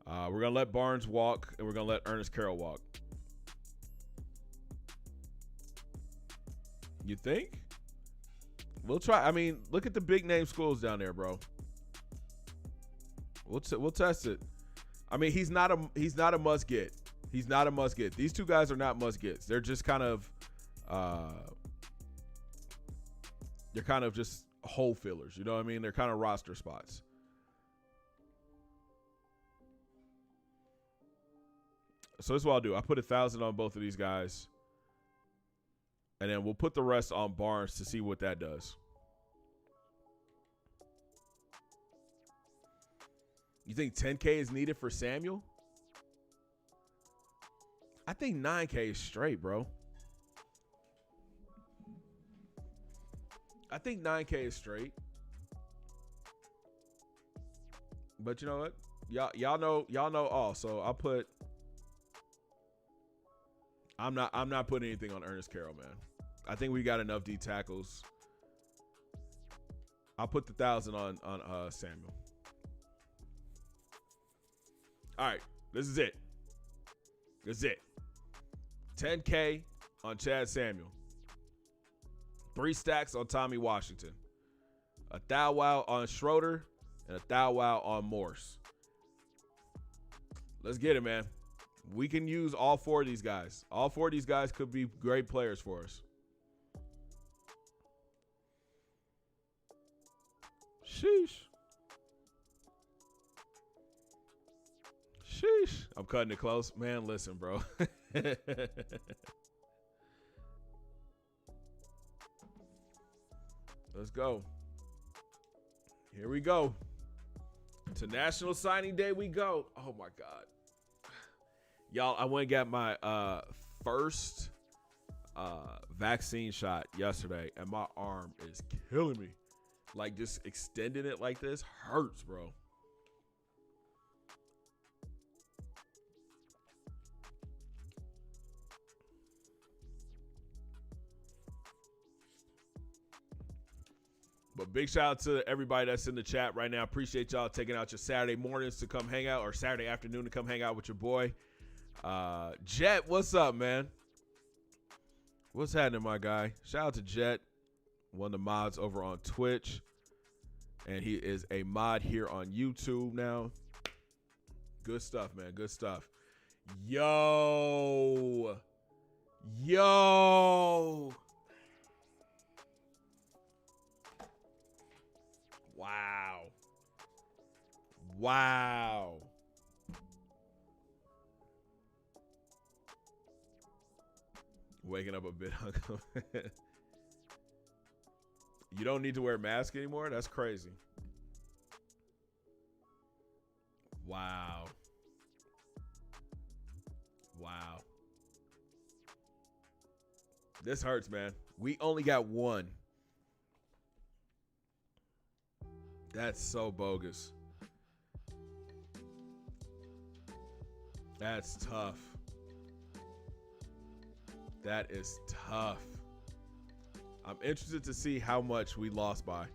We're going to let Barnes walk, and we're going to let Ernest Carroll walk. You think? We'll try. I mean, look at the big name schools down there, bro. We'll test it. I mean, he's not a must get. He's not a must get. These 2 guys are not must gets. They're just kind of just hole fillers. You know what I mean? They're kind of roster spots. So this is what I'll do. I put 1,000 on both of these guys. And then we'll put the rest on Barnes to see what that does. You think 10K is needed for Samuel? I think 9K is straight, bro. I think 9K is straight. But you know what? Y'all know all. So I'll put I'm not putting anything on Ernest Carroll, man. I think we got enough D tackles. I'll put the 1,000 on Samuel. All right, this is it. 10K on Chad Samuel. 3 stacks on Tommy Washington. A thou wow on Schroeder and a thou wow on Morse. Let's get it, man. We can use all 4 of these guys. All 4 of these guys could be great players for us. Sheesh. I'm cutting it close. Man, listen, bro. Let's go. Here we go. To National Signing Day we go. Oh, my God. Y'all, I went and got my first vaccine shot yesterday, and my arm is killing me. Like, just extending it like this hurts, bro. But big shout out to everybody that's in the chat right now. Appreciate y'all taking out your Saturday mornings to come hang out, or Saturday afternoon to come hang out with your boy. Jet, what's up, man? What's happening, my guy? Shout out to Jet, one of the mods over on Twitch. And he is a mod here on YouTube now. Good stuff, man. Good stuff. Yo. Wow. Waking up a bit hungover. You don't need to wear a mask anymore? That's crazy. Wow. This hurts, man. We only got 1. That's so bogus. That's tough. That is tough. I'm interested to see how much we lost by.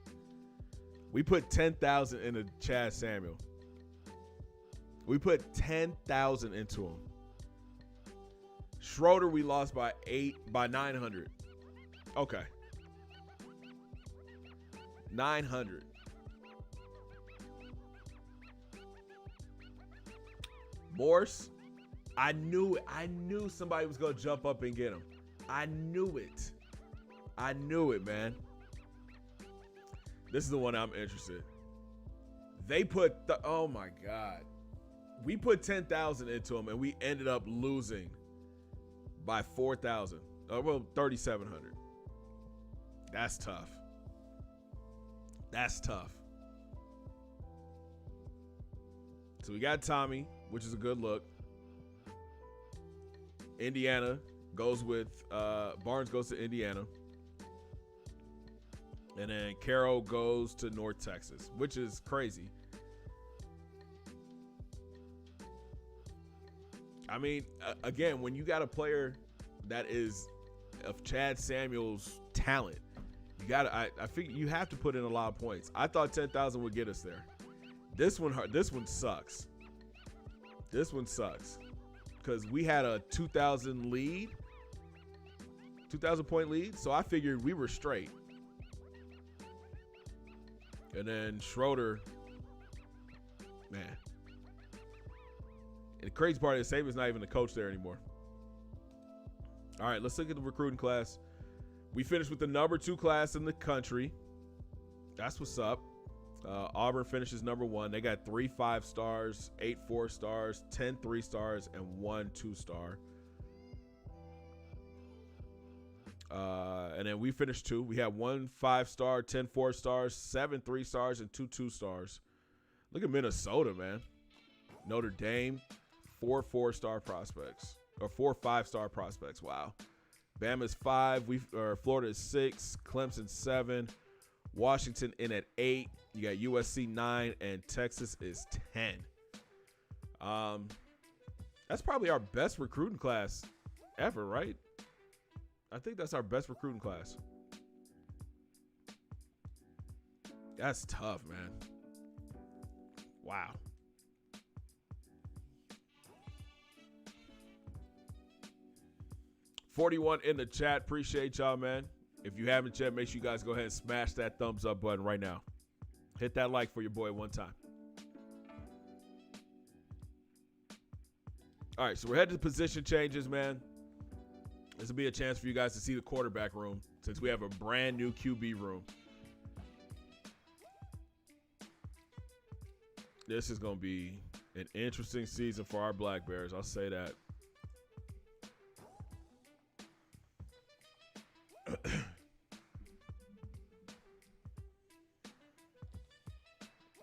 We put 10,000 into Chad Samuel. We put 10,000 into him. Schroeder, we lost by 900. Okay. 900. Morse, I knew somebody was going to jump up and get him. I knew it, man. This is the one I'm interested. They put oh my God. We put 10,000 into him and we ended up losing by 4,000. Well, 3,700. That's tough. So we got Tommy, which is a good look. Indiana goes with Barnes goes to Indiana. And then Carroll goes to North Texas, which is crazy. I mean, again, when you got a player that is of Chad Samuel's talent, you got to. I figure you have to put in a lot of points. I thought 10,000 would get us there. This one sucks. This one sucks because we had a 2,000 lead, 2,000 point lead. So I figured we were straight. And then Schroeder, man. And the crazy part is Saban's not even the coach there anymore. All right, let's look at the recruiting class. We finished with the number 2 class in the country. That's what's up. Auburn finishes number 1. They got 3 5-stars, 8 4-stars, 10 3-stars, and 1 2-star. And then we finished 2. We have 1 5-star, 10 4-stars, 7 3-stars, and 2 2-stars. Look at Minnesota, man. Notre Dame, 4 4-star prospects. Or 4 5-star prospects. Wow. Bama's 5. Florida is 6. Clemson 7. Washington in at 8. You got USC 9. And Texas is 10. That's probably our best recruiting class ever, right? I think that's our best recruiting class. That's tough, man. Wow. $41 in the chat. Appreciate y'all, man. If you haven't yet, make sure you guys go ahead and smash that thumbs up button right now. Hit that like for your boy one time. All right, so we're headed to position changes, man. This will be a chance for you guys to see the quarterback room since we have a brand new QB room. This is going to be an interesting season for our Black Bears. I'll say that.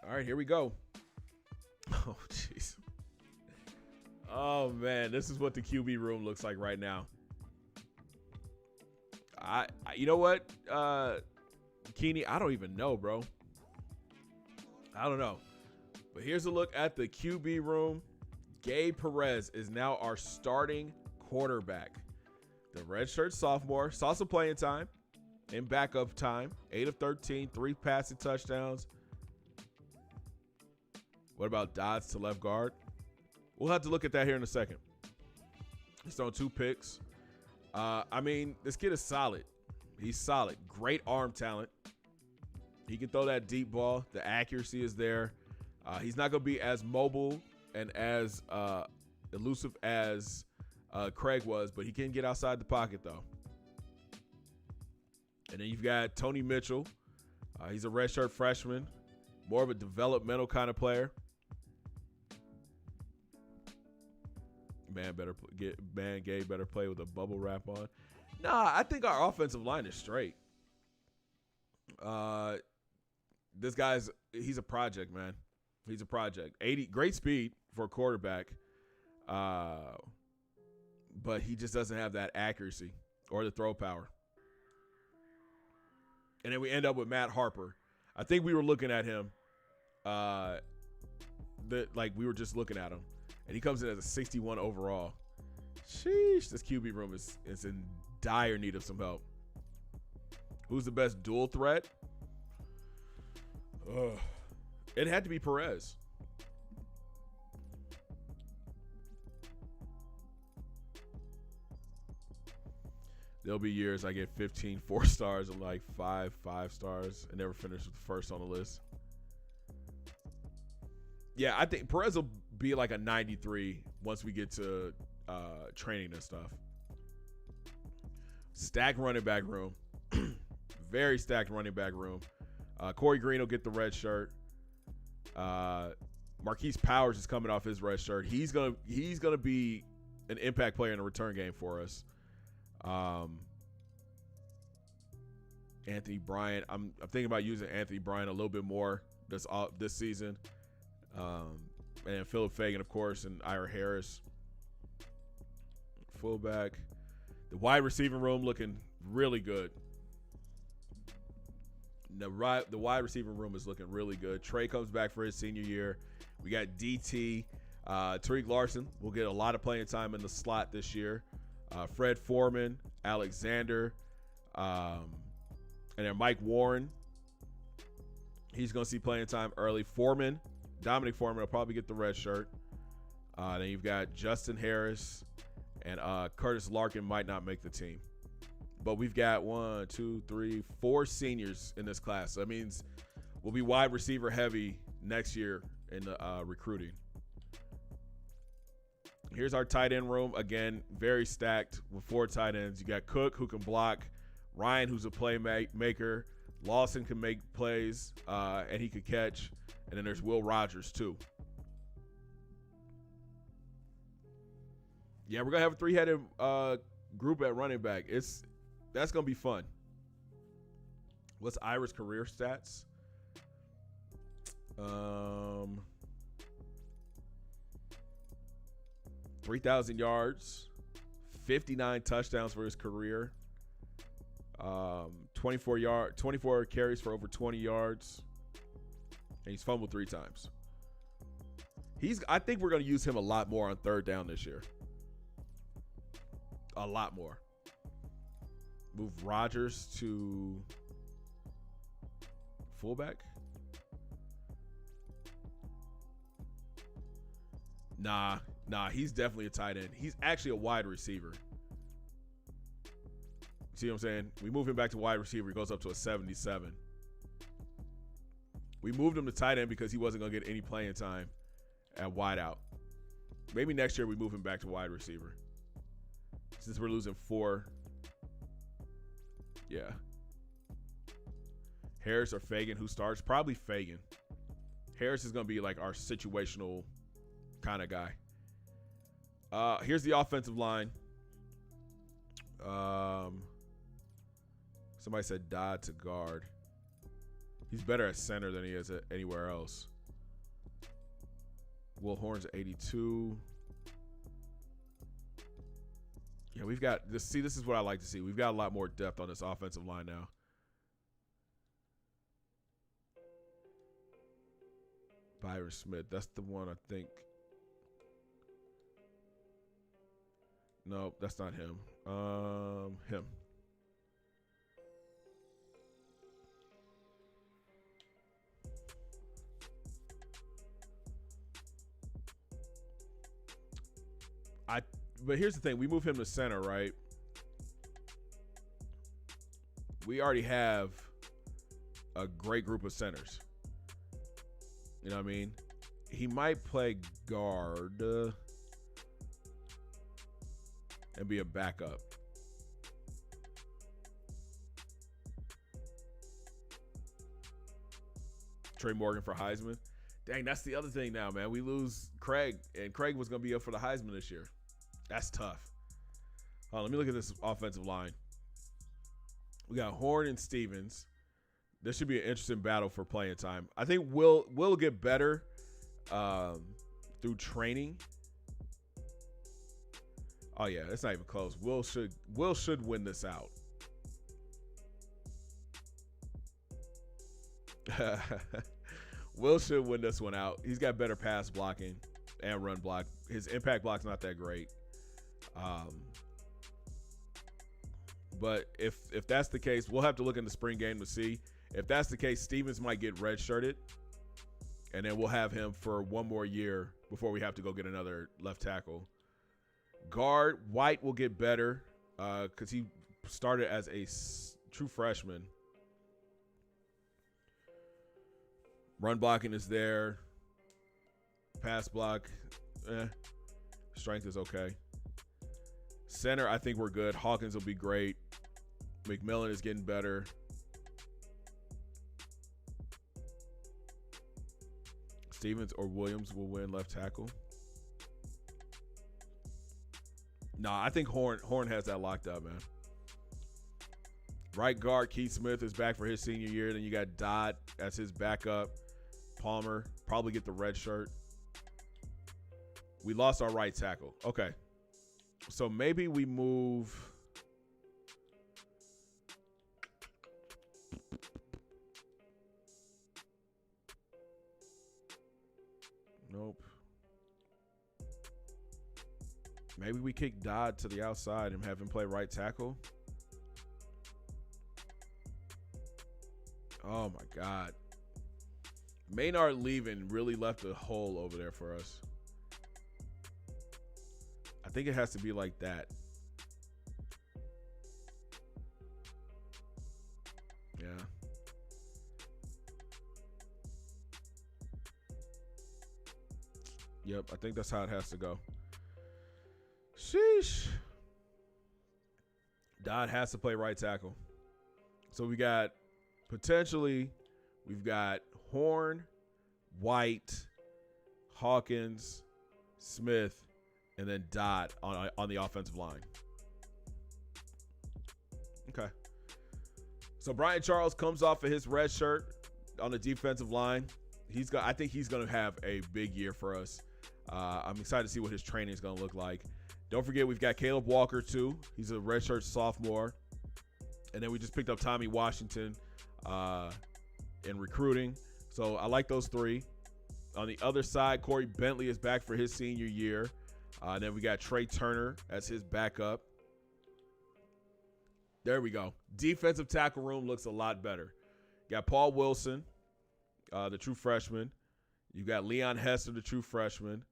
All right, here we go. Oh, jeez. Oh, man, this is what the QB room looks like right now. You know what, Keeney? I don't even know, bro. I don't know. But here's a look at the QB room. Gabe Perez is now our starting quarterback. The redshirt sophomore saw some playing time in backup time. 8 of 13, 3 passing touchdowns. What about Dodds to left guard? We'll have to look at that here in a second. He's thrown 2 picks. I mean, this kid is solid. He's solid. Great arm talent. He can throw that deep ball. The accuracy is there. He's not going to be as mobile and as elusive as Craig was, but he can get outside the pocket, though. And then you've got Tony Mitchell. He's a redshirt freshman. More of a developmental kind of player. Gabe better play with a bubble wrap on. Nah, I think our offensive line is straight. This he's a project, man. He's a project. 80, great speed for a quarterback. But he just doesn't have that accuracy or the throw power. And then we end up with Matt Harper. I think we were looking at him. We were just looking at him. And he comes in as a 61 overall. Sheesh, this QB room is in dire need of some help. Who's the best dual threat? It had to be Perez. There'll be years I get 15 4-stars and like 5 5-stars and never finish with the first on the list. Yeah, I think Perez will be like a 93 once we get to training and stuff. Stacked running back room. Very stacked running back room. Corey Green will get the red shirt. Marquise Powers is coming off his red shirt. He's gonna be an impact player in the return game for us. Anthony Bryant. I'm thinking about using Anthony Bryant a little bit more this season. And then Philip Fagan, of course, and Ira Harris. Fullback. The wide receiving room looking really good. The wide receiving room is looking really good. Trey comes back for his senior year. We got DT. Tariq Larson will get a lot of playing time in the slot this year. Fred Foreman, Alexander, and then Mike Warren. He's going to see playing time early. Dominic Foreman will probably get the red shirt. Then you've got Justin Harris, and Curtis Larkin might not make the team. But we've got 4 seniors in this class. So that means we'll be wide receiver heavy next year in the recruiting. Here's our tight end room. Again, very stacked with 4 tight ends. You got Cook, who can block. Ryan, who's a playmaker. Lawson can make plays, and he could catch. And then there's Will Rogers, too. Yeah, we're going to have a 3-headed group at running back. That's going to be fun. What's Ira's career stats? 3,000 yards, 59 touchdowns for his career, 24 carries for over 20 yards, and he's fumbled 3 times. I think we're going to use him a lot more on third down this year. A lot more. Move Rogers to fullback. Nah, he's definitely a tight end. He's actually a wide receiver. See what I'm saying? We move him back to wide receiver. He goes up to a 77. We moved him to tight end because he wasn't going to get any playing time at wide out. Maybe next year we move him back to wide receiver. Since we're losing 4. Yeah. Harris or Fagan, who starts? Probably Fagan. Harris is going to be like our situational kind of guy. Here's the offensive line. Somebody said Dodd to guard. He's better at center than he is at anywhere else. Will Horn's 82. Yeah, we've got this. See, this is what I like to see. We've got a lot more depth on this offensive line now. Byron Smith. That's the one I think. No, that's not him. Him. But here's the thing. We move him to center, right? We already have a great group of centers. You know what I mean? He might play guard and be a backup. Trey Morgan for Heisman. Dang, that's the other thing now, man. We lose Craig, and Craig was going to be up for the Heisman this year. That's tough. Let me look at this offensive line. We got Horn and Stevens. This should be an interesting battle for playing time. I think we'll get better through training. Oh yeah, it's not even close. Will should win this out. Will should win this one out. He's got better pass blocking and run block. His impact block's not that great. But if that's the case, we'll have to look in the spring game to see. If that's the case, Stevens might get redshirted, and then we'll have him for one more year before we have to go get another left tackle. Guard, White will get better because he started as a true freshman. Run blocking is there. Pass block, strength is okay. Center, I think we're good. Hawkins will be great. McMillan is getting better. Stevens or Williams will win left tackle. No, I think Horn has that locked up, man. Right guard, Keith Smith is back for his senior year. Then you got Dodd as his backup. Palmer, probably get the red shirt. We lost our right tackle. Okay. So maybe we move. Nope. Maybe we kick Dodd to the outside and have him play right tackle. Oh, my God. Maynard leaving really left a hole over there for us. I think it has to be like that. Yeah. Yep, I think that's how it has to go. Sheesh. Dodd has to play right tackle. So we got potentially, we've got Horn, White, Hawkins, Smith, and then Dodd on the offensive line. Okay. So Brian Charles comes off of his red shirt on the defensive line. I think he's going to have a big year for us. I'm excited to see what his training is going to look like. Don't forget, we've got Caleb Walker, too. He's a redshirt sophomore. And then we just picked up Tommy Washington in recruiting. So I like those three. On the other side, Corey Bentley is back for his senior year. And then we got Trey Turner as his backup. There we go. Defensive tackle room looks a lot better. You got Paul Wilson, the true freshman. You got Leon Hester, the true freshman.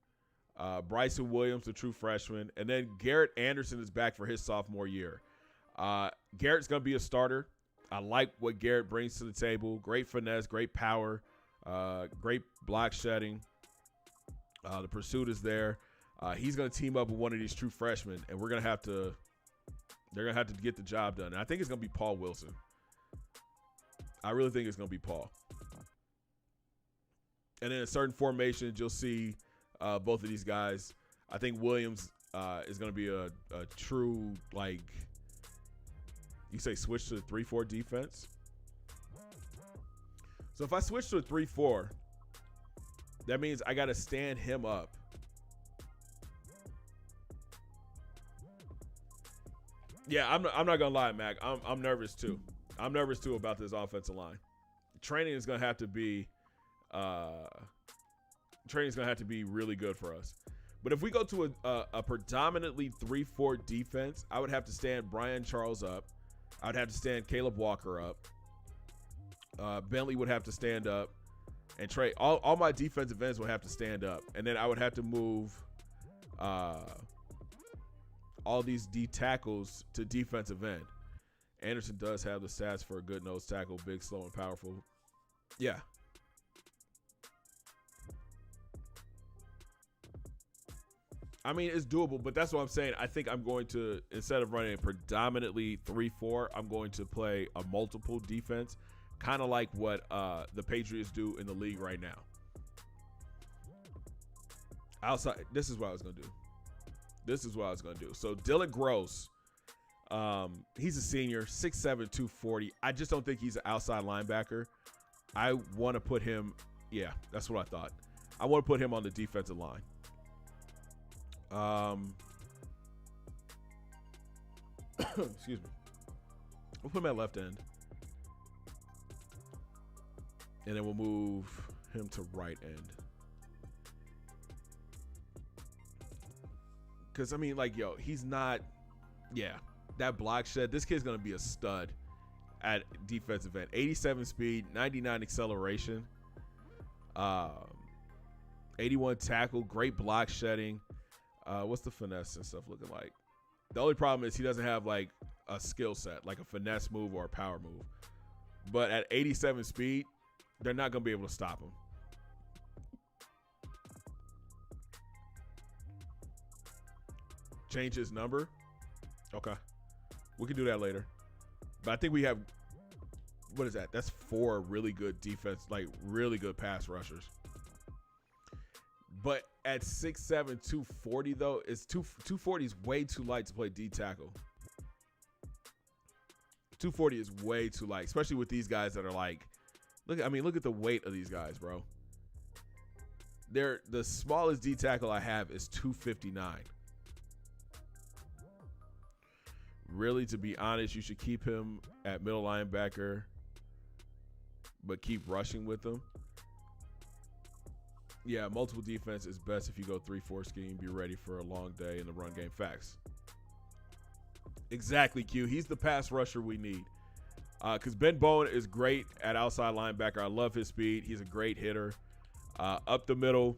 Bryson Williams, the true freshman. And then Garrett Anderson is back for his sophomore year. Garrett's going to be a starter. I like what Garrett brings to the table. Great finesse, great power, great block shedding. The pursuit is there. He's going to team up with one of these true freshmen, and they're going to have to get the job done. And I think it's going to be Paul Wilson. I really think it's going to be Paul. And in certain formations, you'll see both of these guys. I think Williams is going to be a true, like, you say switch to the 3-4 defense. So if I switch to a 3-4, that means I got to stand him up. Yeah, I'm not gonna lie, Mac. I'm nervous too. I'm nervous too about this offensive line. Training is gonna have to be really good for us. But if we go to a predominantly 3-4 defense, I would have to stand Brian Charles up. I would have to stand Caleb Walker up. Bentley would have to stand up, and Trey. All my defensive ends would have to stand up, and then I would have to move all these D tackles to defensive end. Anderson does have the stats for a good nose tackle, big, slow, and powerful. Yeah. I mean, it's doable, but that's what I'm saying. I think I'm going to, instead of running predominantly 3-4, I'm going to play a multiple defense, kind of like what the Patriots do in the league right now. Outside, this is what I was going to do. So Dylan Gross, he's a senior, 6'7", 240. I just don't think he's an outside linebacker. I want to put him, yeah, that's what I thought. I want to put him on the defensive line. Excuse me. We'll put him at left end. And then we'll move him to right end. Because, I mean, like, yo, he's not, yeah, that block shed. This kid's going to be a stud at defensive end. 87 speed, 99 acceleration, 81 tackle, great block shedding. What's the finesse and stuff looking like? The only problem is he doesn't have, like, a skill set, like a finesse move or a power move. But at 87 speed, they're not going to be able to stop him. Change his number. Okay. We can do that later. But I think we have, what is that? That's 4 really good defense, like really good pass rushers. But at 6'7", 240 though, 240 is way too light to play D tackle. 240 is way too light, especially with these guys that are like, look at the weight of these guys, bro. The smallest D tackle I have is 259. Really, to be honest, you should keep him at middle linebacker, but keep rushing with him. Yeah, multiple defense is best if you go 3-4 scheme. Be ready for a long day in the run game. Facts. Exactly, Q. He's the pass rusher we need. Because Ben Bowen is great at outside linebacker. I love his speed. He's a great hitter. Up the middle,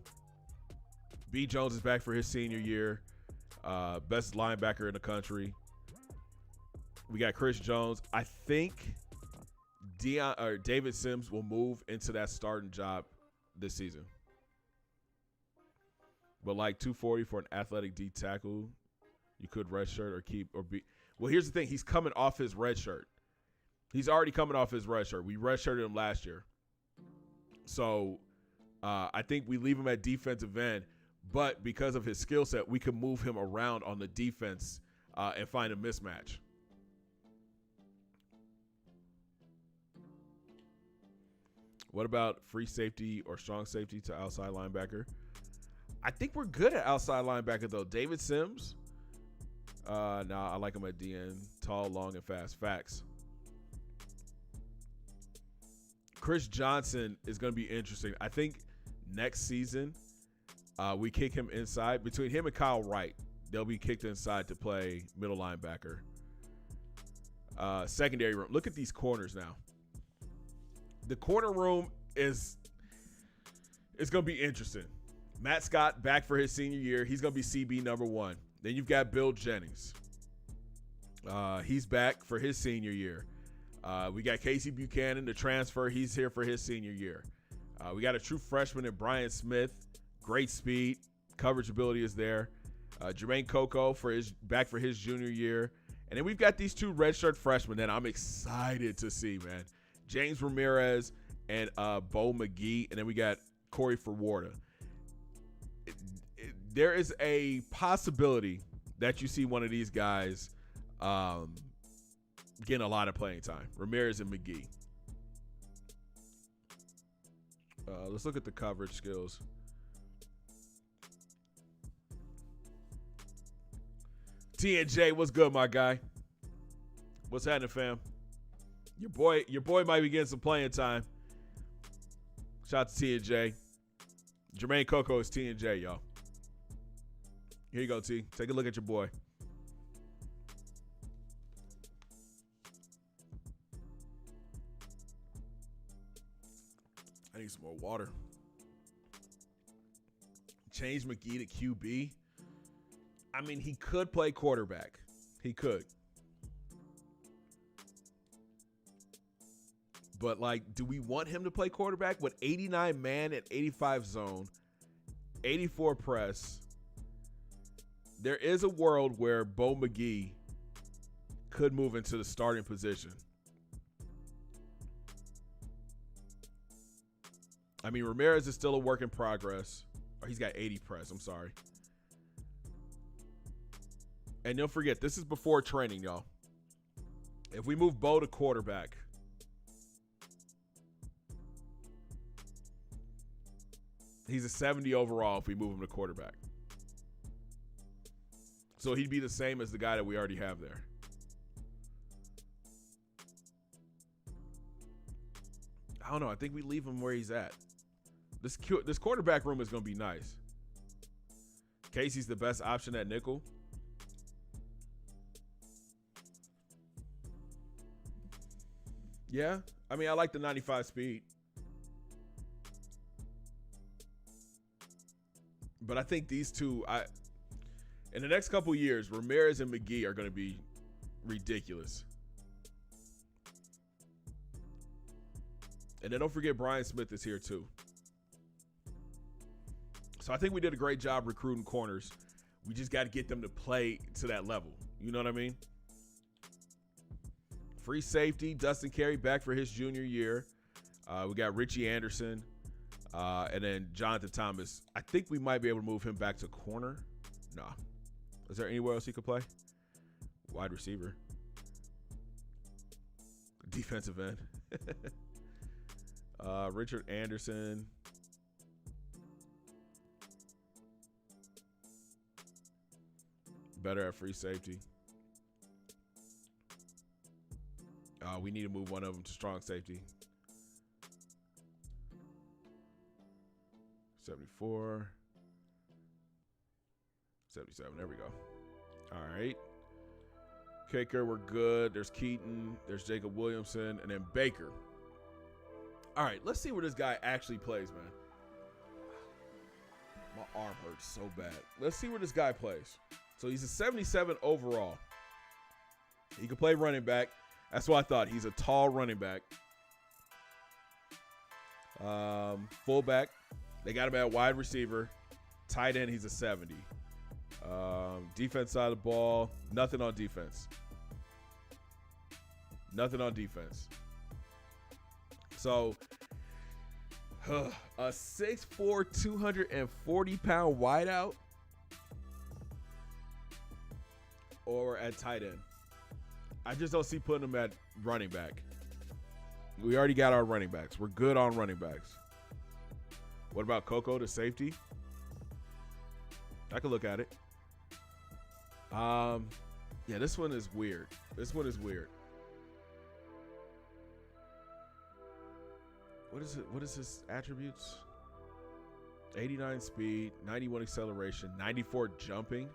B. Jones is back for his senior year. Best linebacker in the country. We got Chris Jones. I think David Sims will move into that starting job this season. But like 240 for an athletic D tackle, you could redshirt or keep or be. Well, here's the thing. He's coming off his red shirt. He's already coming off his red shirt. We redshirted him last year. So I think we leave him at defensive end. But because of his skill set, we can move him around on the defense and find a mismatch. What about free safety or strong safety to outside linebacker? I think we're good at outside linebacker, though. David Sims. Nah, I like him at DN. Tall, long, and fast. Facts. Chris Johnson is going to be interesting. I think next season we kick him inside. Between him and Kyle Wright, they'll be kicked inside to play middle linebacker. Secondary room. Look at these corners now. The corner room is going to be interesting. Matt Scott back for his senior year. He's going to be CB number 1. Then you've got Bill Jennings. He's back for his senior year. We got Casey Buchanan, the transfer. He's here for his senior year. We got a true freshman in Brian Smith. Great speed. Coverage ability is there. Jermaine Coco back for his junior year. And then we've got these 2 redshirt freshmen that I'm excited to see, man. James Ramirez and Bo McGee. And then we got Corey Forwarda. There is a possibility that you see one of these guys getting a lot of playing time. Ramirez and McGee. Let's look at the coverage skills. TNJ, what's good, my guy? What's happening, fam? Your boy might be getting some playing time. Shout out to TNJ. Jermaine Coco is TNJ, y'all. Here you go, T. Take a look at your boy. I need some more water. Change McGee to QB. I mean, he could play quarterback. He could. But, like, do we want him to play quarterback with 89 man at 85 zone, 84 press? There is a world where Bo McGee could move into the starting position. I mean, Ramirez is still a work in progress. Or he's got 80 press, I'm sorry. And don't forget, this is before training, y'all. If we move Bo to quarterback, he's a 70 overall if we move him to quarterback. So he'd be the same as the guy that we already have there. I don't know. I think we leave him where he's at. This quarterback room is going to be nice. Casey's the best option at nickel. Yeah. I mean, I like the 95 speed. But I think these two, in the next couple years, Ramirez and McGee are going to be ridiculous. And then don't forget Brian Smith is here too. So I think we did a great job recruiting corners. We just got to get them to play to that level. You know what I mean? Free safety, Dustin Carey back for his junior year. We got Richie Anderson. And then Jonathan Thomas. I think we might be able to move him back to corner. Nah. Is there anywhere else he could play? Wide receiver. Defensive end. Richard Anderson. better at free safety. We need to move one of them to strong safety. 74. 77. There we go. All right. Kicker, we're good. There's Keaton. There's Jacob Williamson. And then Baker. All right, let's see where this guy actually plays, man. My arm hurts so bad. Let's see where this guy plays. So he's a 77 overall. He can play running back. That's what I thought. He's a tall running back. Fullback. They got him at wide receiver. Tight end, he's a 70. Defense side of the ball, nothing on defense. Nothing on defense. So, a 6'4", 240-pound wideout or at tight end. I just don't see putting him at running back. We already got our running backs. We're good on running backs. What about Coco, the safety? I could look at it. Yeah, this one is weird. What is it? What is his attributes? 89 speed, 91 acceleration, 94 jumping,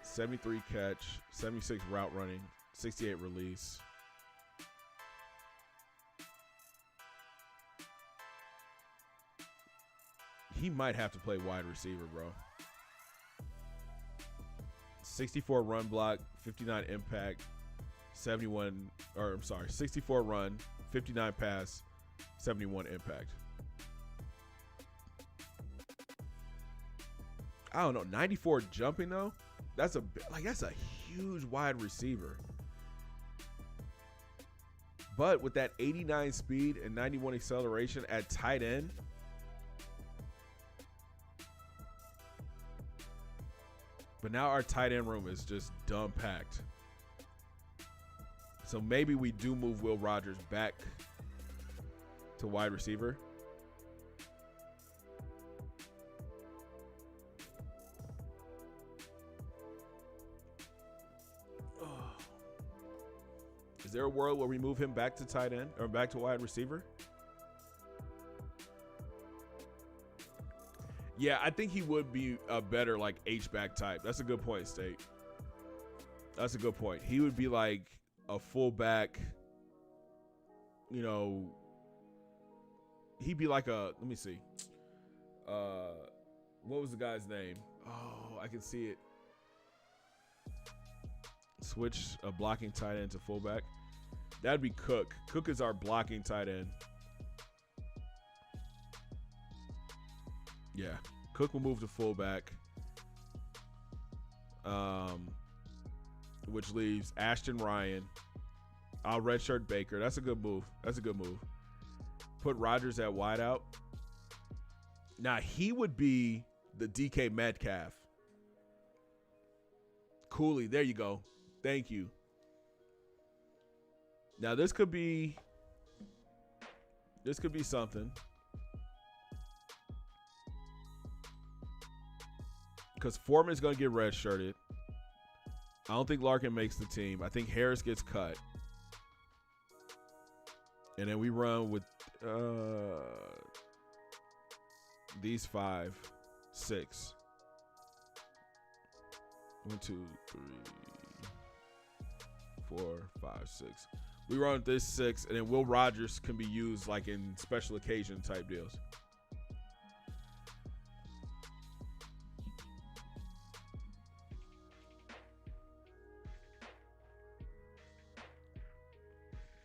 73 catch, 76 route running, 68 release. He might have to play wide receiver, bro. 64 run block, 59 impact, 64 run, 59 pass, 71 impact. I don't know, 94 jumping though. That's a huge wide receiver. But with that 89 speed and 91 acceleration at tight end, but now our tight end room is just dumb packed. So maybe we do move Will Rogers back to wide receiver. Is there a world where we move him back to tight end or back to wide receiver? Yeah, I think he would be a better like H-back type. That's a good point, State. That's a good point. He would be like a fullback, you know, he'd be like a, let me see. What was the guy's name? Oh, I can see it. Switch a blocking tight end to fullback. That'd be Cook. Cook is our blocking tight end. Yeah. Cook will move to fullback. Which leaves Ashton Ryan. I'll redshirt Baker. That's a good move. Put Rodgers at wideout. Now, he would be the DK Metcalf. Cooley. There you go. Thank you. Now, this could be something. Because Foreman's going to get redshirted. I don't think Larkin makes the team. I think Harris gets cut. And then we run with these 5, 6. 1, 2, 3, 4, 5, 6. We run with this 6, and then Will Rogers can be used like in special occasion type deals.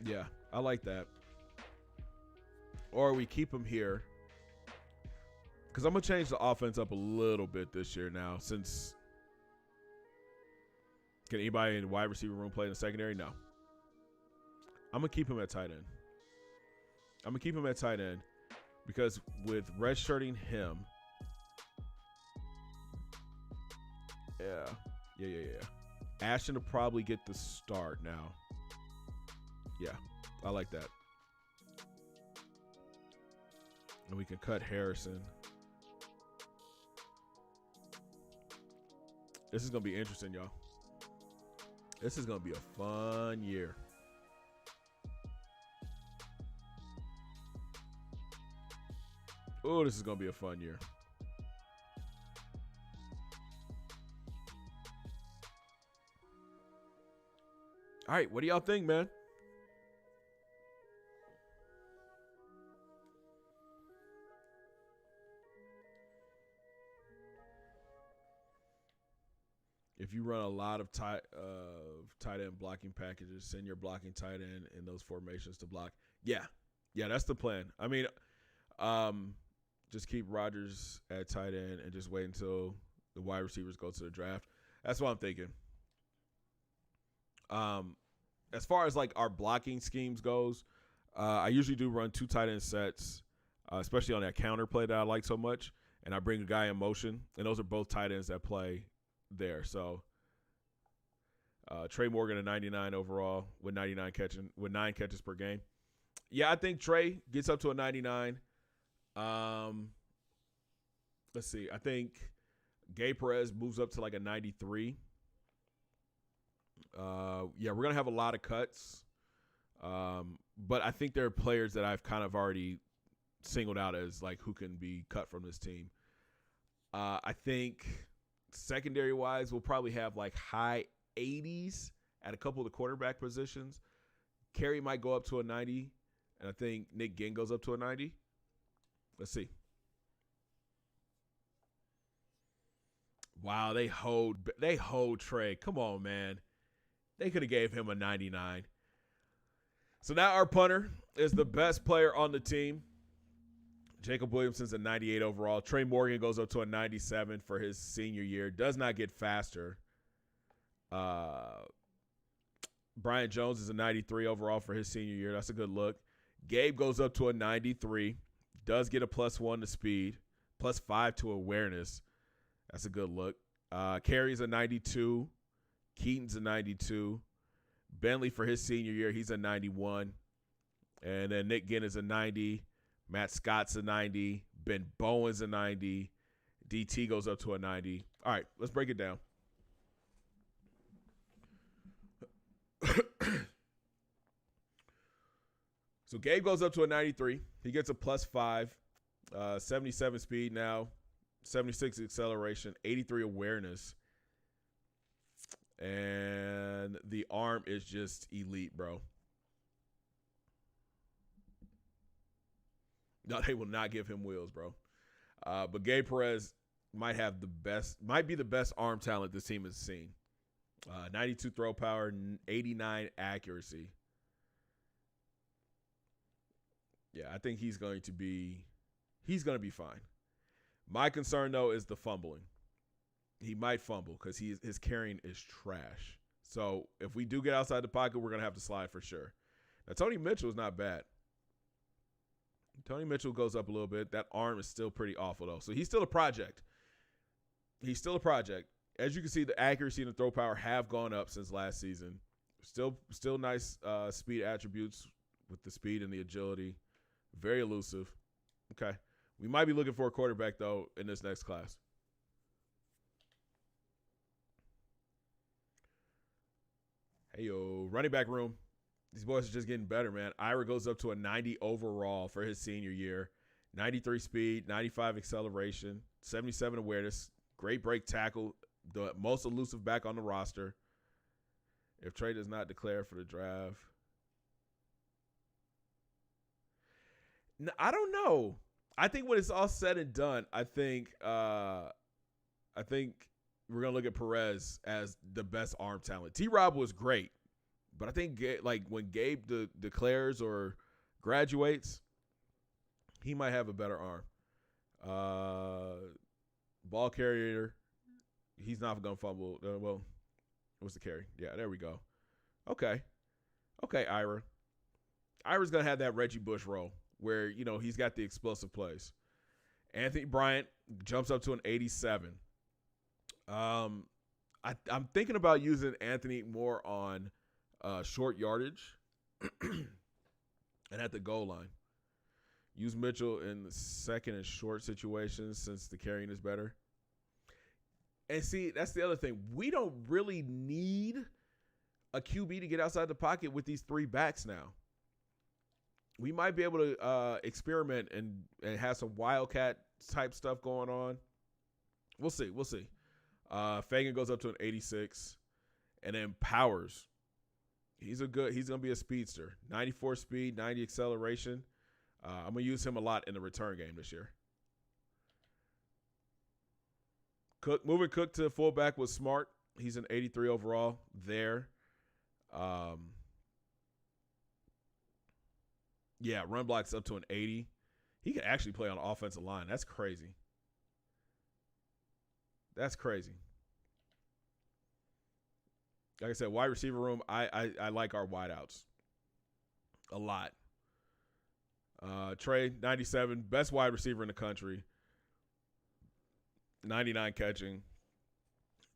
Yeah, I like that. Or we keep him here. Because I'm going to change the offense up a little bit this year now. Since can anybody in the wide receiver room play in the secondary? No. I'm going to keep him at tight end. Because with redshirting him. Yeah. Ashton will probably get the start now. Yeah, I like that. And we can cut Harrison. This is going to be interesting, y'all. This is going to be a fun year. Oh, this is going to be a fun year. All right, what do y'all think, man? If you run a lot of tight end blocking packages, send your blocking tight end in those formations to block. Yeah, that's the plan. I mean, just keep Rodgers at tight end and just wait until the wide receivers go to the draft. That's what I'm thinking. As far as like our blocking schemes goes, I usually do run 2 tight end sets, especially on that counter play that I like so much, and I bring a guy in motion, and those are both tight ends that play there. So Trey Morgan at 99 overall with 9 catches per game. Yeah, I think Trey gets up to a 99. Let's see. I think Gabe Perez moves up to like a 93. Yeah, we're going to have a lot of cuts. But I think there are players that I've kind of already singled out as like who can be cut from this team. I think secondary-wise, we'll probably have like high 80s at a couple of the quarterback positions. Kerry might go up to a 90, and I think Nick Ginn goes up to a 90. Let's see. Wow, they hold Trey. Come on, man. They could have gave him a 99. So now our punter is the best player on the team. Jacob Williamson's a 98 overall. Trey Morgan goes up to a 97 for his senior year. Does not get faster. Brian Jones is a 93 overall for his senior year. That's a good look. Gabe goes up to a 93. Does get a +1 to speed. +5 to awareness. That's a good look. Carey's a 92. Keaton's a 92. Bentley for his senior year, he's a 91. And then Nick Ginn is a 90. Matt Scott's a 90. Ben Bowen's a 90. DT goes up to a 90. All right, let's break it down. So Gabe goes up to a 93. He gets a +5. 77 speed now. 76 acceleration. 83 awareness. And the arm is just elite, bro. No, they will not give him wheels, bro. But Gabe Perez might be the best arm talent this team has seen. 92 throw power, 89 accuracy. Yeah, I think he's going to be fine. My concern though is the fumbling. He might fumble because his carrying is trash. So if we do get outside the pocket, we're gonna have to slide for sure. Now Tony Mitchell is not bad. Tony Mitchell goes up a little bit. That arm is still pretty awful though. So he's still a project. As you can see, the accuracy and the throw power have gone up since last season. Still nice speed attributes with the speed and the agility. Very elusive. Okay. We might be looking for a quarterback though in this next class. Hey, yo, running back room. These boys are just getting better, man. Ira goes up to a 90 overall for his senior year. 93 speed, 95 acceleration, 77 awareness, great break tackle, the most elusive back on the roster. If Trey does not declare for the draft. I don't know. I think when it's all said and done, I think we're gonna look at Perez as the best arm talent. T-Rob was great, but I think like when Gabe declares or graduates, he might have a better arm. Ball carrier, he's not gonna fumble. Well, what's the carry? Yeah, there we go. Okay, Ira. Ira's gonna have that Reggie Bush role where he's got the explosive plays. Anthony Bryant jumps up to an 87. I'm thinking about using Anthony more on short yardage and at the goal line. Use Mitchell in the second and short situations since the carrying is better. And see, that's the other thing. We don't really need a QB to get outside the pocket with these 3 backs now. We might be able to experiment and have some wildcat type stuff going on. We'll see. Fagan goes up to an 86. And then Powers. He's going to be a speedster. 94 speed, 90 acceleration. I'm going to use him a lot in the return game this year. Moving Cook to fullback was smart. He's an 83 overall there. Yeah, run block's up to an 80. He can actually play on the offensive line. That's crazy. Like I said, wide receiver room, I like our wideouts a lot. Trey, 97, best wide receiver in the country. 99 catching.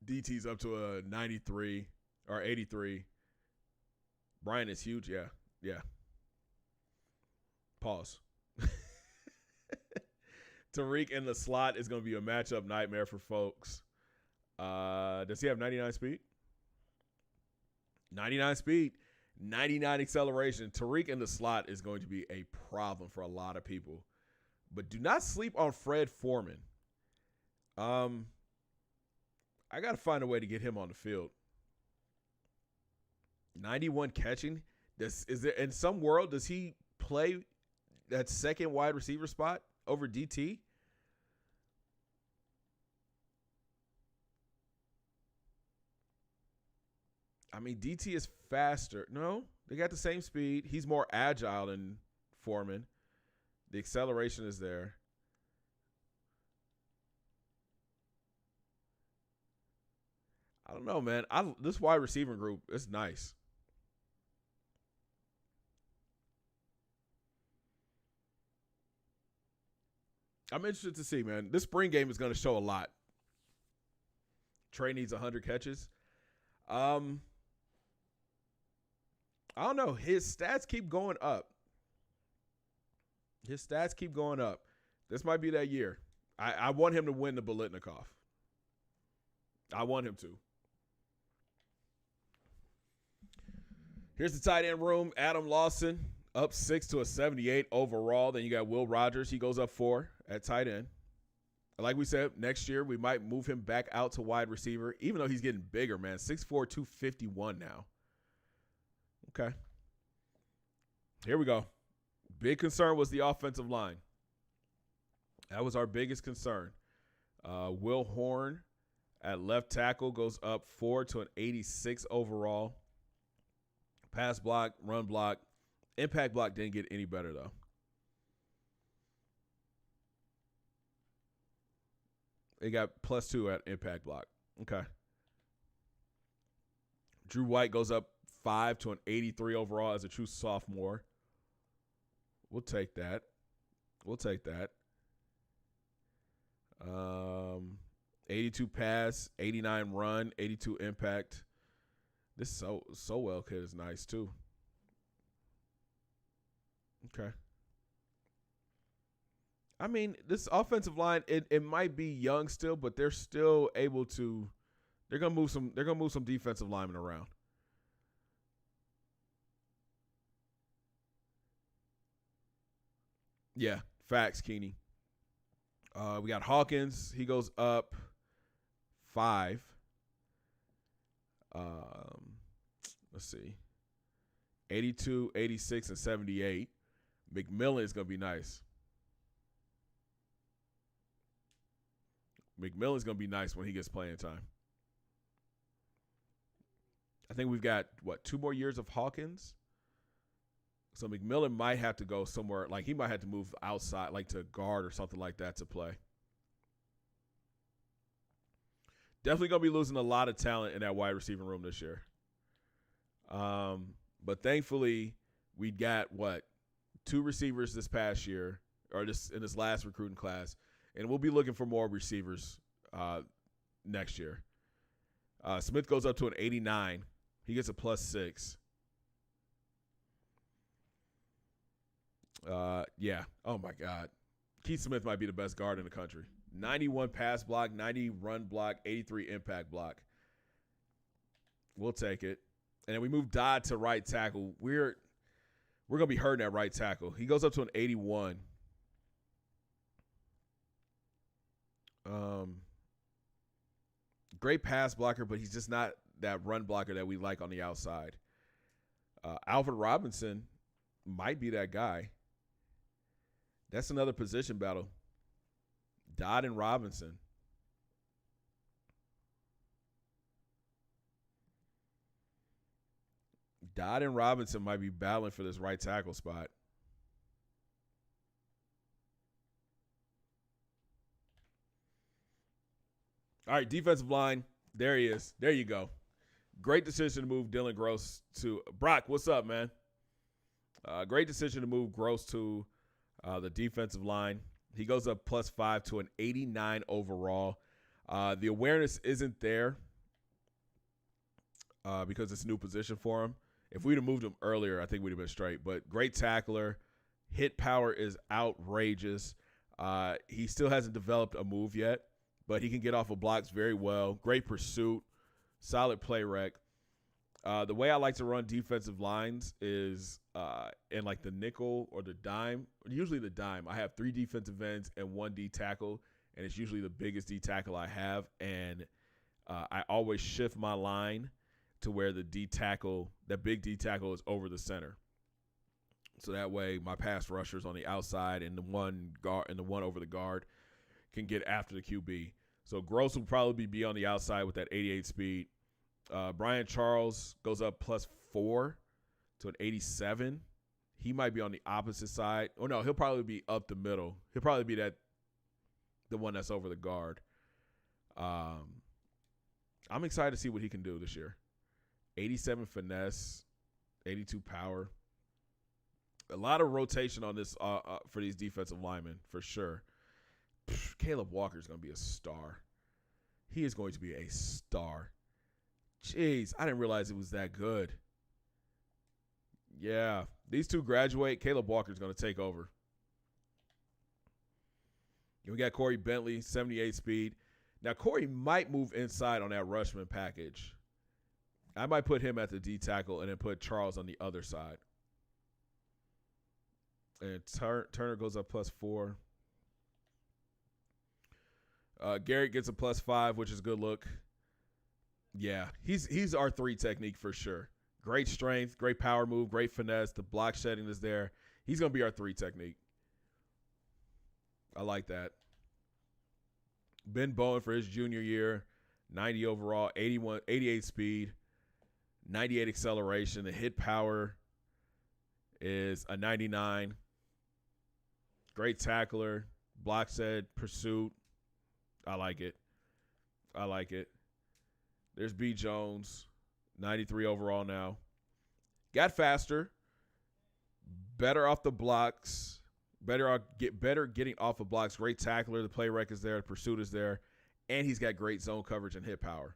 DT's up to a 93 or 83. Brian is huge. Yeah. Pause. Tariq in the slot is going to be a matchup nightmare for folks. Does he have 99 speed? 99 speed, 99 acceleration. Tariq in the slot is going to be a problem for a lot of people. But do not sleep on Fred Foreman. I got to find a way to get him on the field. 91 catching. Is there in some world does he play that second wide receiver spot over DT? I mean, DT is faster. No, they got the same speed. He's more agile than Foreman. The acceleration is there. I don't know, man. This wide receiver group is nice. I'm interested to see, man. This spring game is going to show a lot. Trey needs 100 catches. I don't know. His stats keep going up. This might be that year. I want him to win the Biletnikoff. I want him to. Here's the tight end room. Adam Lawson up 6 to a 78 overall. Then you got Will Rogers. He goes up 4 at tight end. Like we said, next year we might move him back out to wide receiver, even though he's getting bigger, man. 6'4", 251 now. Okay. Here we go. Big concern was the offensive line. That was our biggest concern. Will Horn at left tackle goes up 4 to an 86 overall. Pass block, run block. Impact block didn't get any better, though. They got +2 at impact block. Okay. Drew White goes up 5 to an 83 overall as a true sophomore. We'll take that. 82 pass, 89 run, 82 impact. This Sowell kid is nice too. Okay. I mean, this offensive line, it might be young still, but they're still able to. They're gonna move some defensive linemen around. Yeah, facts, Keeney. We got Hawkins. He goes up 5. Let's see. 82, 86, and 78. McMillan is going to be nice. McMillan's going to be nice when he gets playing time. I think we've got, 2 more years of Hawkins? So McMillan might have to go somewhere. Like, he might have to move outside, like to guard or something like that to play. Definitely going to be losing a lot of talent in that wide receiver room this year. But thankfully, we got, 2 receivers this past year, or in this last recruiting class. And we'll be looking for more receivers next year. Smith goes up to an 89. He gets a +6. Yeah. Oh, my God. Keith Smith might be the best guard in the country. 91 pass block, 90 run block, 83 impact block. We'll take it. And then we move Dodd to right tackle. We're going to be hurting at right tackle. He goes up to an 81. Great pass blocker, but he's just not that run blocker that we like on the outside. Alfred Robinson might be that guy. That's another position battle. Dodd and Robinson. Dodd and Robinson might be battling for this right tackle spot. All right, defensive line. There he is. There you go. Great decision to move Dylan Gross to Brock. What's up, man? Great decision to move Gross to the defensive line. He goes up +5 to an 89 overall. The awareness isn't there because it's a new position for him. If we'd have moved him earlier, I think we'd have been straight. But great tackler. Hit power is outrageous. He still hasn't developed a move yet, but he can get off of blocks very well. Great pursuit. Solid play rec. The way I like to run defensive lines is in like the nickel or the dime. Usually the dime. I have 3 defensive ends and 1 D tackle, and it's usually the biggest D tackle I have. And I always shift my line to where the D tackle, that big D tackle, is over the center. So that way my pass rushers on the outside and the one guard and the one over the guard can get after the QB. So Gross will probably be on the outside with that 88 speed. Brian Charles goes up +4 to an 87. He might be on the opposite side. Oh, no, he'll probably be up the middle. He'll probably be the one that's over the guard. I'm excited to see what he can do this year. 87 finesse, 82 power. A lot of rotation on this for these defensive linemen, for sure. Caleb Walker is going to be a star. He is going to be a star. Jeez, I didn't realize it was that good. Yeah, these two graduate. Caleb Walker is going to take over. And we got Corey Bentley, 78 speed. Now, Corey might move inside on that Rushman package. I might put him at the D tackle and then put Charles on the other side. And Turner goes up +4. Garrett gets a +5, which is a good look. Yeah, he's our 3 technique for sure. Great strength, great power move, great finesse. The block shedding is there. He's going to be our 3 technique. I like that. Ben Bowen for his junior year, 90 overall, 88 speed, 98 acceleration. The hit power is a 99. Great tackler, block shed, pursuit. I like it. I like it. There's B. Jones, 93 overall now. Got faster, better off the blocks, better getting off of blocks. Great tackler. The play rec is there. The pursuit is there. And he's got great zone coverage and hit power.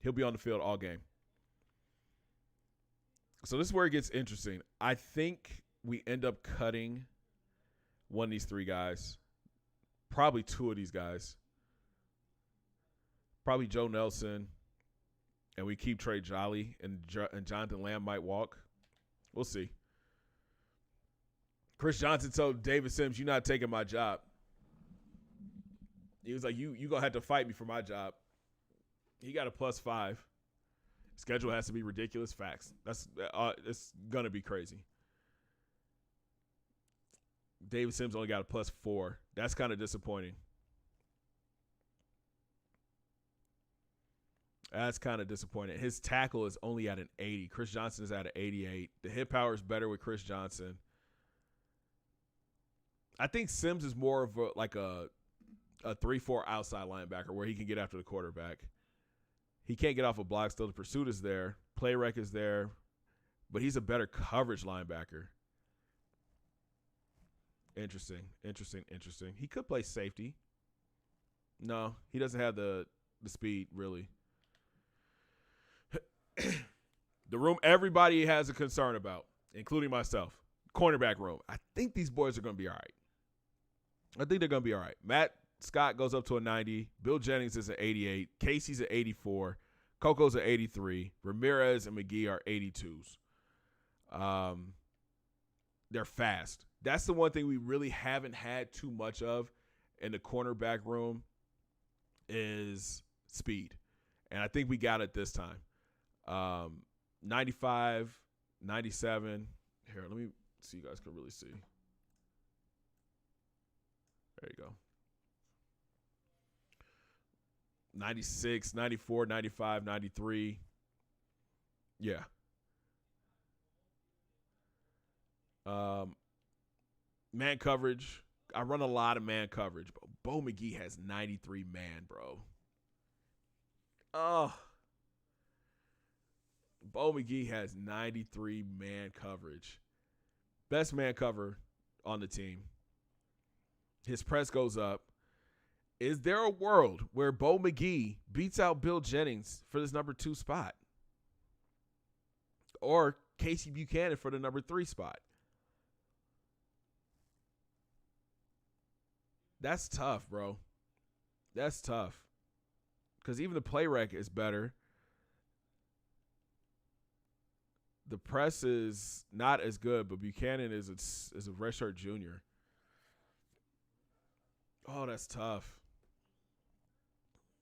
He'll be on the field all game. So this is where it gets interesting. I think we end up cutting one of these 3 guys. Probably 2 of these guys. Probably Joe Nelson. And we keep Trey Jolly, and Jonathan Lamb might walk. We'll see. Chris Johnson told David Sims, "You're not taking my job." He was like, you going to have to fight me for my job. He got a +5. Schedule has to be ridiculous. Facts. It's going to be crazy. David Sims only got a +4. That's kind of disappointing. That's kind of disappointing. His tackle is only at an 80. Chris Johnson is at an 88. The hit power is better with Chris Johnson. I think Sims is more of a 3-4 outside linebacker where he can get after the quarterback. He can't get off a block still. The pursuit is there. Play rec is there. But he's a better coverage linebacker. Interesting. He could play safety. No, he doesn't have the speed, really. The room everybody has a concern about, including myself, cornerback room. I think these boys are going to be all right. I think they're going to be all right. Matt Scott goes up to a 90. Bill Jennings is an 88. Casey's an 84. Coco's an 83. Ramirez and McGee are 82s. They're fast. That's the one thing we really haven't had too much of in the cornerback room is speed. And I think we got it this time. 95, 97. Here, let me see. You guys can really see. There you go. 96, 94, 95, 93. Yeah. Man coverage. I run a lot of man coverage, but Bo McGee has 93 man, bro. Oh. Bo McGee has 93 man coverage. Best man cover on the team. His press goes up. Is there a world where Bo McGee beats out Bill Jennings for this number 2 spot? Or Casey Buchanan for the number 3 spot? That's tough, bro. That's tough. Because even the play rec is better. The press is not as good, but Buchanan is a redshirt junior. Oh, that's tough.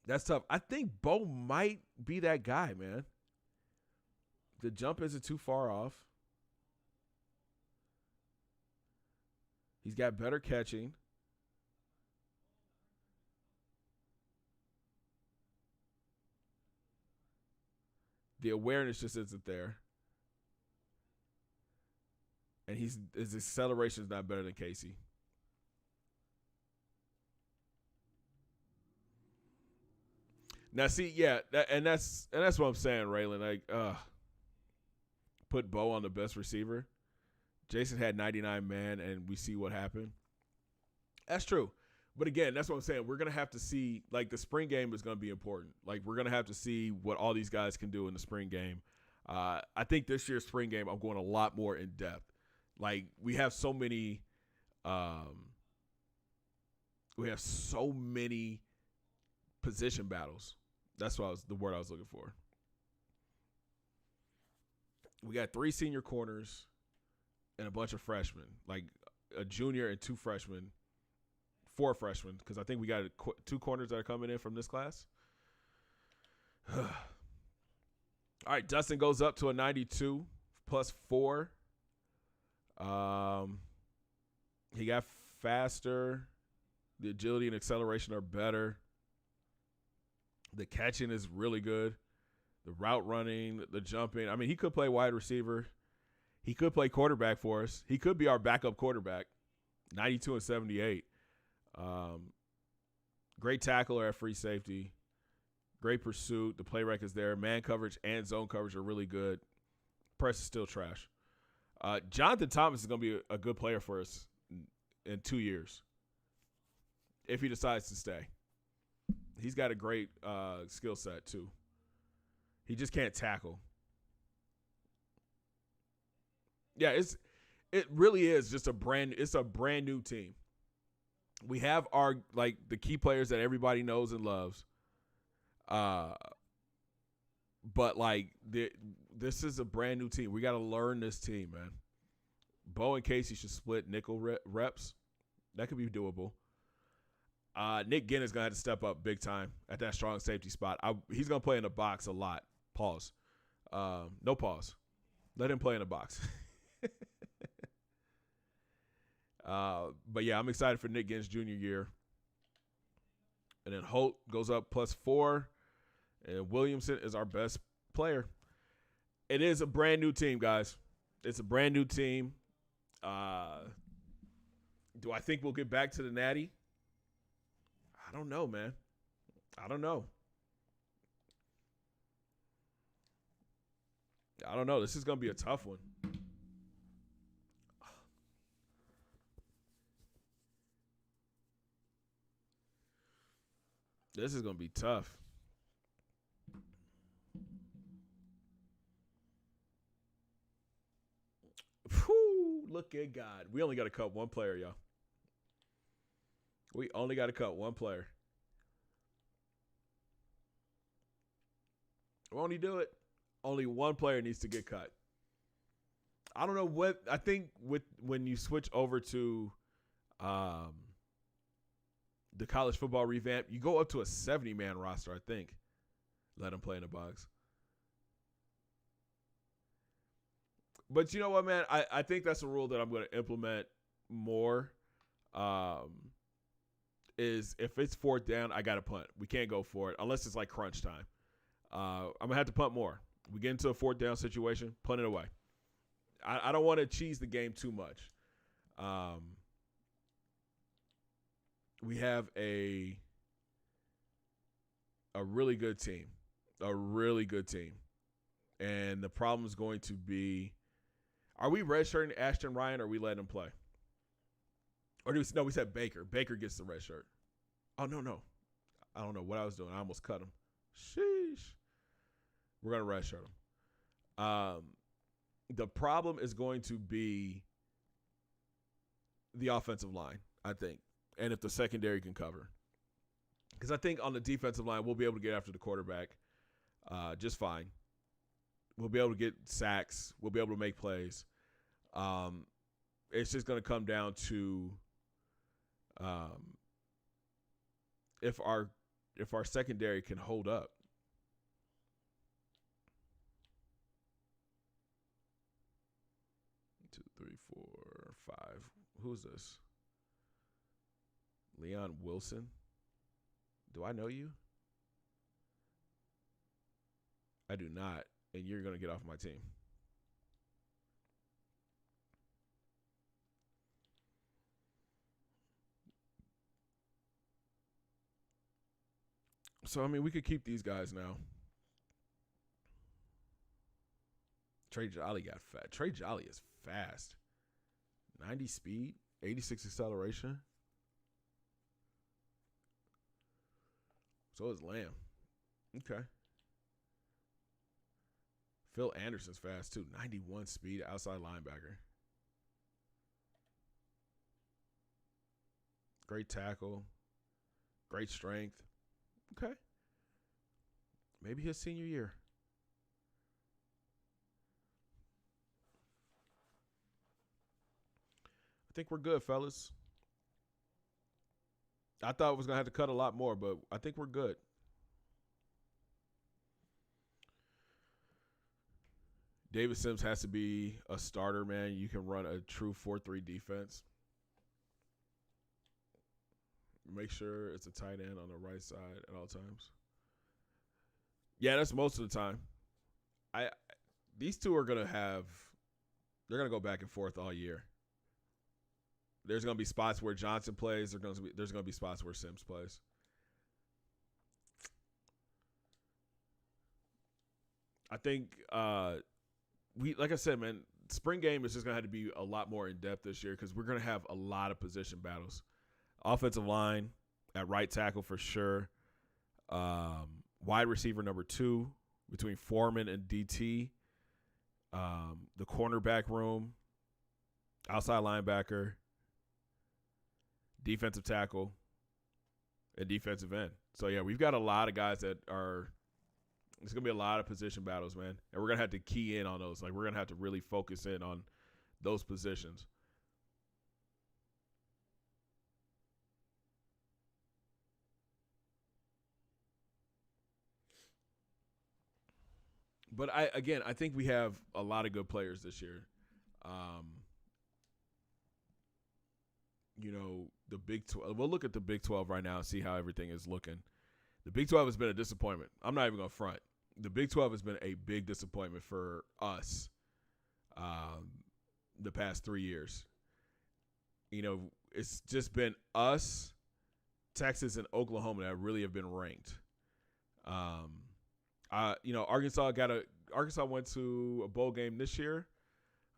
That's tough. I think Bo might be that guy, man. The jump isn't too far off. He's got better catching. The awareness just isn't there. And his acceleration is not better than Casey. Now, see, yeah, that's what I'm saying, Raylan. Like, put Bo on the best receiver. Jason had 99 man, and we see what happened. That's true. But again, that's what I'm saying. We're going to have to see, like, the spring game is going to be important. Like, we're going to have to see what all these guys can do in the spring game. I think this year's spring game, I'm going a lot more in depth. Like, we have so many position battles. That's the word I was looking for. We got 3 senior corners and a bunch of freshmen, like a junior and 2 freshmen, 4 freshmen, because I think we got 2 corners that are coming in from this class. All right, Dustin goes up to a 92 plus 4. He got faster. The agility and acceleration are better. The catching is really good. The route running, the jumping. I mean, he could play wide receiver. He could play quarterback for us. He could be our backup quarterback. 92 and 78. Great tackler at free safety. Great pursuit. The play rec is there. Man coverage and zone coverage are really good. Press is still trash. Jonathan Thomas is going to be a good player for us in 2 years if he decides to stay. He's got a great skill set too. He just can't tackle. Yeah, it really is just a brand new team. We have our the key players that everybody knows and loves. But this is a brand new team. We got to learn this team, man. Bo and Casey should split nickel reps. That could be doable. Nick Ginn is going to have to step up big time at that strong safety spot. He's going to play in the box a lot. Pause. No pause. Let him play in the box. But, yeah, I'm excited for Nick Ginn's junior year. And then Holt goes up plus 4. And Williamson is our best player. It is a brand new team, guys. It's a brand new team. Do I think we'll get back to the Natty? I don't know, man. I don't know. This is going to be a tough one. This is going to be tough. Whew, look at God. We only got to cut one player, y'all. We only got to cut one player. Won't he do it? Only one player needs to get cut. I don't know what I think when you switch over to the college football revamp, you go up to a 70-man roster, I think. Let him play in the box. But you know what, man? I think that's a rule that I'm going to implement more. Is if it's fourth down, I got to punt. We can't go for it unless it's like crunch time. I'm going to have to punt more. We get into a fourth down situation, punt it away. I don't want to cheese the game too much. We have a really good team. A really good team. And the problem is going to be, are we redshirting Ashton Ryan or are we letting him play? Or we said Baker. Baker gets the red shirt. Oh, no. I don't know what I was doing. I almost cut him. Sheesh. We're going to redshirt him. The problem is going to be the offensive line, I think, and if the secondary can cover. Because I think on the defensive line, we'll be able to get after the quarterback just fine. We'll be able to get sacks. We'll be able to make plays. It's just going to come down to if our secondary can hold up. 2, 3, 4, 5. Who's this? Leon Wilson? Do I know you? I do not, and you're going to get off my team. So, I mean, we could keep these guys now. Trey Jolly got fat. Trey Jolly is fast. 90 speed, 86 acceleration. So is Lamb. Okay. Phil Anderson's fast too. 91 speed, outside linebacker. Great tackle. Great strength. Okay. Maybe his senior year. I think we're good, fellas. I thought I was going to have to cut a lot more, but I think we're good. David Sims has to be a starter, man. You can run a true 4-3 defense. Make sure it's a tight end on the right side at all times. Yeah, that's most of the time. These two are going to they're going to go back and forth all year. There's going to be spots where Johnson plays. There's going to be spots where Sims plays. I think like I said, man, spring game is just going to have to be a lot more in depth this year because we're going to have a lot of position battles. Offensive line at right tackle for sure. Wide receiver number 2 between Foreman and DT. The cornerback room. Outside linebacker. Defensive tackle. And defensive end. So, yeah, we've got a lot of guys that are – it's going to be a lot of position battles, man. And we're going to have to key in on those. Like, we're going to have to really focus in on those positions. But I think we have a lot of good players this year. The Big 12. We'll look at the Big 12 right now and see how everything is looking. The Big 12 has been a disappointment. I'm not even going to front. The Big 12 has been a big disappointment for us the past 3 years. It's just been us, Texas, and Oklahoma that really have been ranked. Arkansas went to a bowl game this year.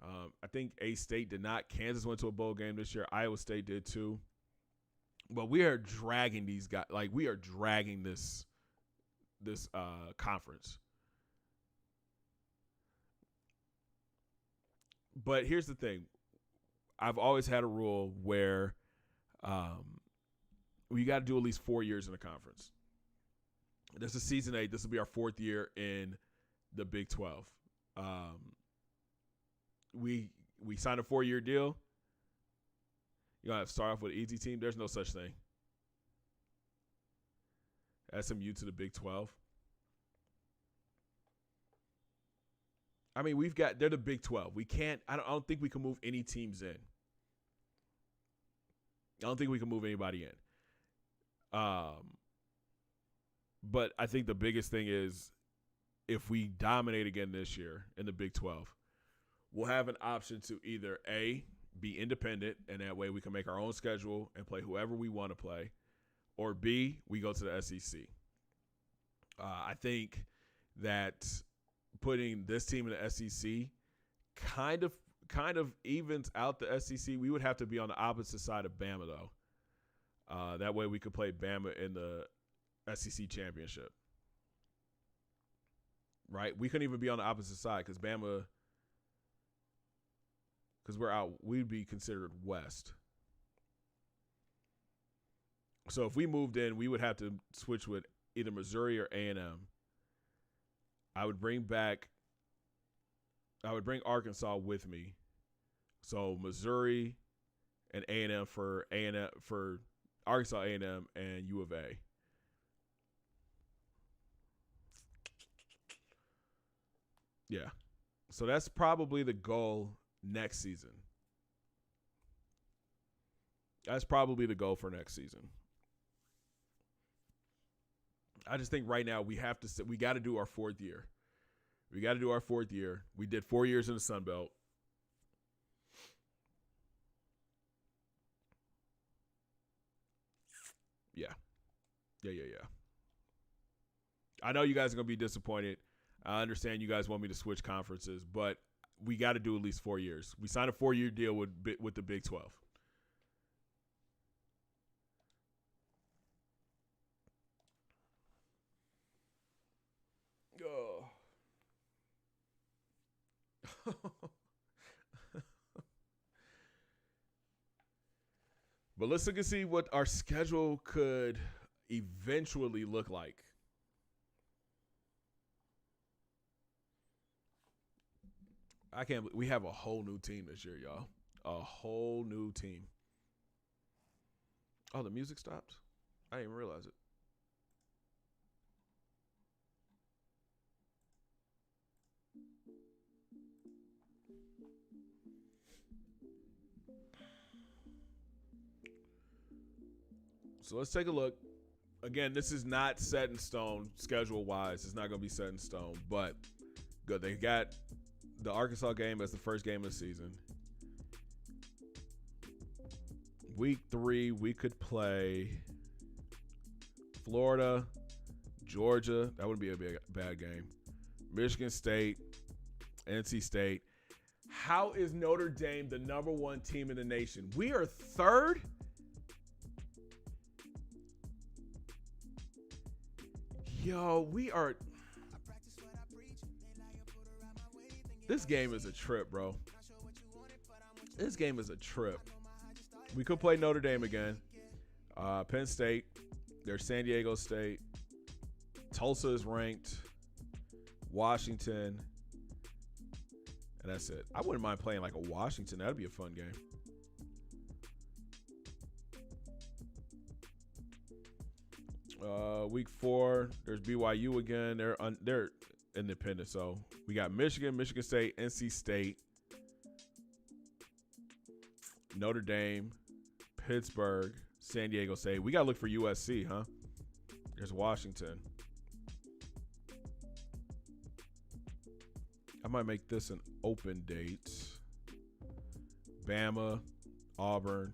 I think A-State did not. Kansas went to a bowl game this year. Iowa State did too. But we are dragging these guys. Like, we are dragging this conference. But here's the thing. I've always had a rule where we got to do at least 4 years in the conference. This is season 8. This will be our 4th year in the Big 12. We signed a 4-year deal. You're going to have to start off with an easy team. There's no such thing. SMU to the Big 12. I mean, they're the Big 12. I don't think we can move any teams in. I don't think we can move anybody in. But I think the biggest thing is if we dominate again this year in the Big 12, we'll have an option to either A, be independent, and that way we can make our own schedule and play whoever we want to play, or B, we go to the SEC. I think that putting this team in the SEC kind of evens out the SEC. We would have to be on the opposite side of Bama, though. That way we could play Bama in the SEC championship. Right? We couldn't even be on the opposite side because Bama, because we're out, we'd be considered West. So if we moved in, we would have to switch with either Missouri or A&M. I would bring Arkansas with me. So Missouri and A&M for Arkansas, A&M, and U of A. Yeah. So that's probably the goal next season. That's probably the goal for next season. I just think right now we got to do our 4th year. We got to do our 4th year. We did 4 years in the Sun Belt. Yeah. I know you guys are going to be disappointed. I understand you guys want me to switch conferences, but we got to do at least 4 years. We signed a 4-year deal with the Big 12. Oh. But let's look and see what our schedule could eventually look like. We have a whole new team this year, y'all. A whole new team. Oh, the music stopped? I didn't even realize it. So let's take a look. Again, this is not set in stone schedule-wise. It's not going to be set in stone, but good. They got the Arkansas game as the first game of the season. Week 3, we could play Florida, Georgia. That wouldn't be a bad game. Michigan State, NC State. How is Notre Dame the number 1 team in the nation? We are 3rd? Yo, we are. This game is a trip, bro. This game is a trip. We could play Notre Dame again. Penn State. There's San Diego State. Tulsa is ranked. Washington. And that's it. I wouldn't mind playing like a Washington. That'd be a fun game. Week 4, there's BYU again. They're independent. So we got Michigan, Michigan State, NC State, Notre Dame, Pittsburgh, San Diego State. We got to look for USC, huh? There's Washington. I might make this an open date. Bama, Auburn.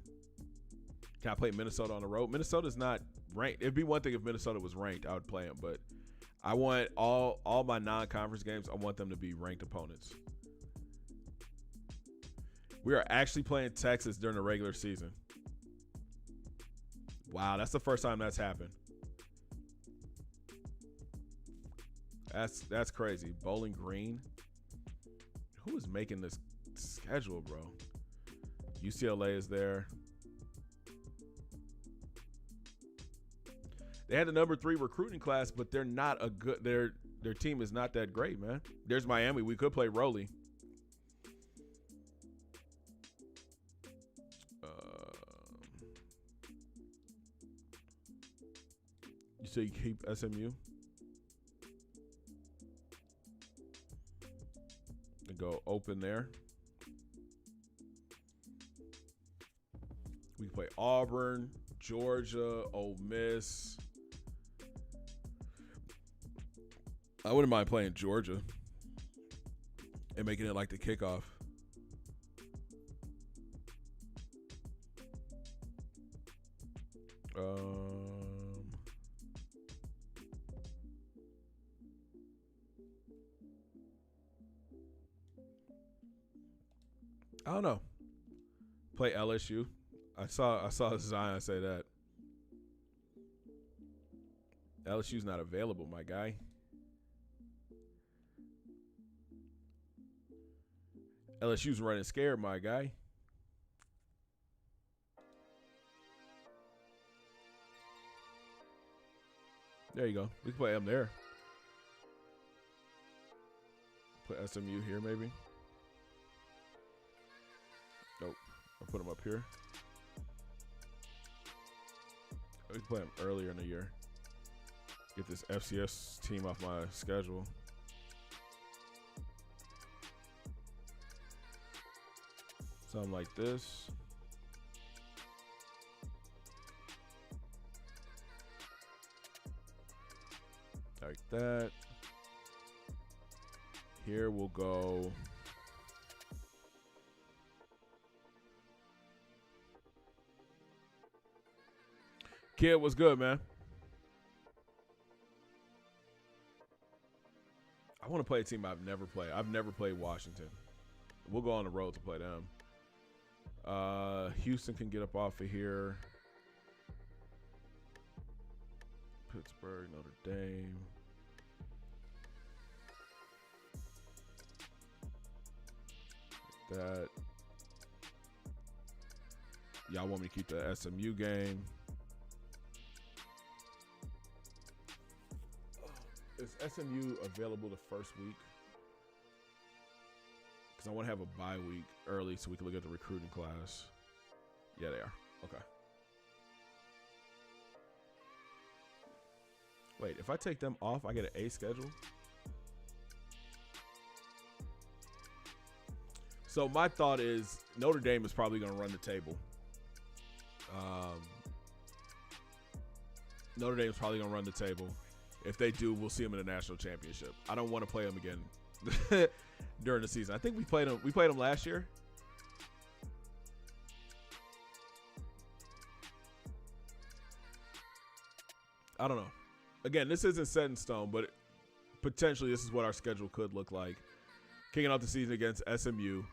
Can I play Minnesota on the road? Minnesota's not ranked. It'd be one thing if Minnesota was ranked. I would play them, but I want all my non-conference games, I want them to be ranked opponents. We are actually playing Texas during the regular season. Wow, that's the first time that's happened. That's crazy. Bowling Green. Who is making this schedule, bro? UCLA is there. They had the number 3 recruiting class, but they're not a good. Their team is not that great, man. There's Miami. We could play Rowley. You say you keep SMU? And go open there. We can play Auburn, Georgia, Ole Miss. I wouldn't mind playing Georgia and making it like the kickoff. I don't know. Play LSU. I saw Zion say that. LSU's not available, my guy. LSU's running scared, my guy. There you go. We can play them there. Put SMU here, maybe. Nope. I'll put them up here. We can play them earlier in the year. Get this FCS team off my schedule. Something like this. Like that. Here we'll go. Kid, what's good, man? I want to play a team I've never played. I've never played Washington. We'll go on the road to play them. Houston can get up off of here. Pittsburgh, Notre Dame. That. Y'all want me to keep the SMU game? Is SMU available the first week? Because I want to have a bye week early so we can look at the recruiting class. Yeah, they are. Okay. Wait, if I take them off, I get an A schedule? So my thought is Notre Dame is probably going to run the table. Notre Dame is probably going to run the table. If they do, we'll see them in the national championship. I don't want to play them again during the season. I think we played them. We played them last year. I don't know. Again, this isn't set in stone, but potentially this is what our schedule could look like. Kicking off the season against SMU.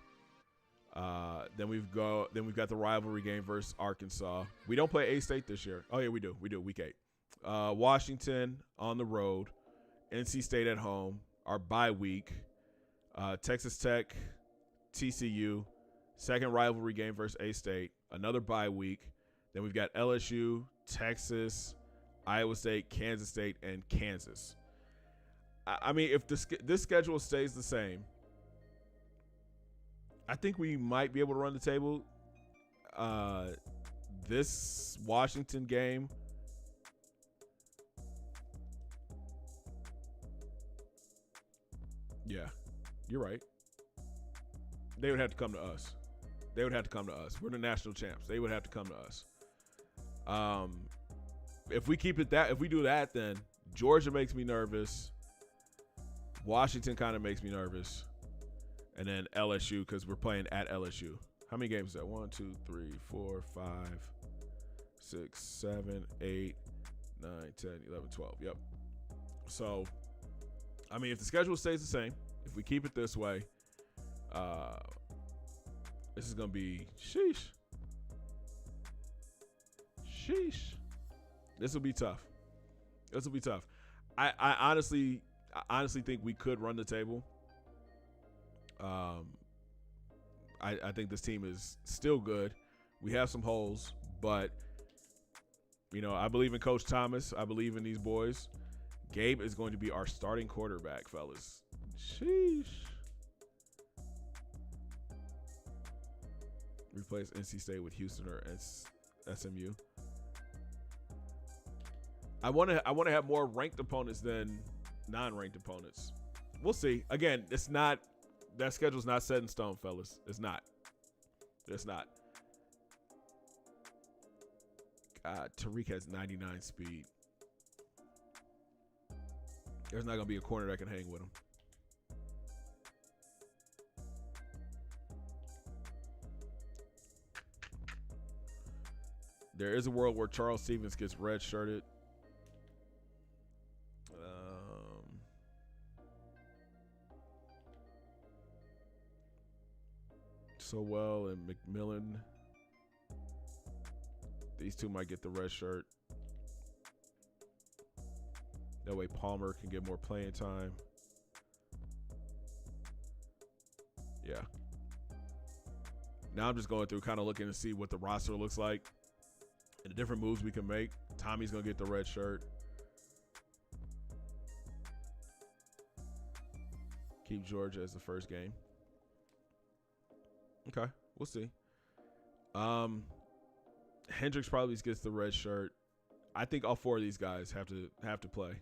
Then we've got the rivalry game versus Arkansas. We don't play A-State this year. Oh yeah, we do. We do week 8. Washington on the road, NC State at home, our bye week, Texas Tech, TCU, second rivalry game versus A-State, another bye week. Then we've got LSU, Texas, Iowa State, Kansas State, and Kansas. I mean, if this schedule stays the same, I think we might be able to run the table. This Washington game, yeah, you're right. They would have to come to us. They would have to come to us. We're the national champs. They would have to come to us. If we keep it that, if we do that, then Georgia makes me nervous. Washington kind of makes me nervous. And then LSU, because we're playing at LSU. How many games is that? 1, 2, 3, 4, 5, 6, 7, 8, 9, 10, 11, 12. Yep. So, I mean, if the schedule stays the same, if we keep it this way, this is going to be sheesh. Sheesh. This will be tough. This will be tough. I honestly think we could run the table. I think this team is still good. We have some holes, but You know, I believe in Coach Thomas. I believe in these boys. Gabe is going to be our starting quarterback, fellas. Sheesh. Replace NC State with Houston or SMU. I want to have more ranked opponents than non-ranked opponents. We'll see. Again, it's not that schedule's not set in stone, fellas. It's not. It's not. God, Tariq has 99 speed. There's not gonna be a corner that can hang with him. There is a world where Charles Stevens gets red-shirted. Sowell and McMillan. These two might get the red shirt. That way Palmer can get more playing time. Yeah. Now I'm just going through kind of looking to see what the roster looks like and the different moves we can make. Tommy's going to get the red shirt. Keep Georgia as the first game. Okay, we'll see. Hendricks probably gets the red shirt. I think all four of these guys have to play.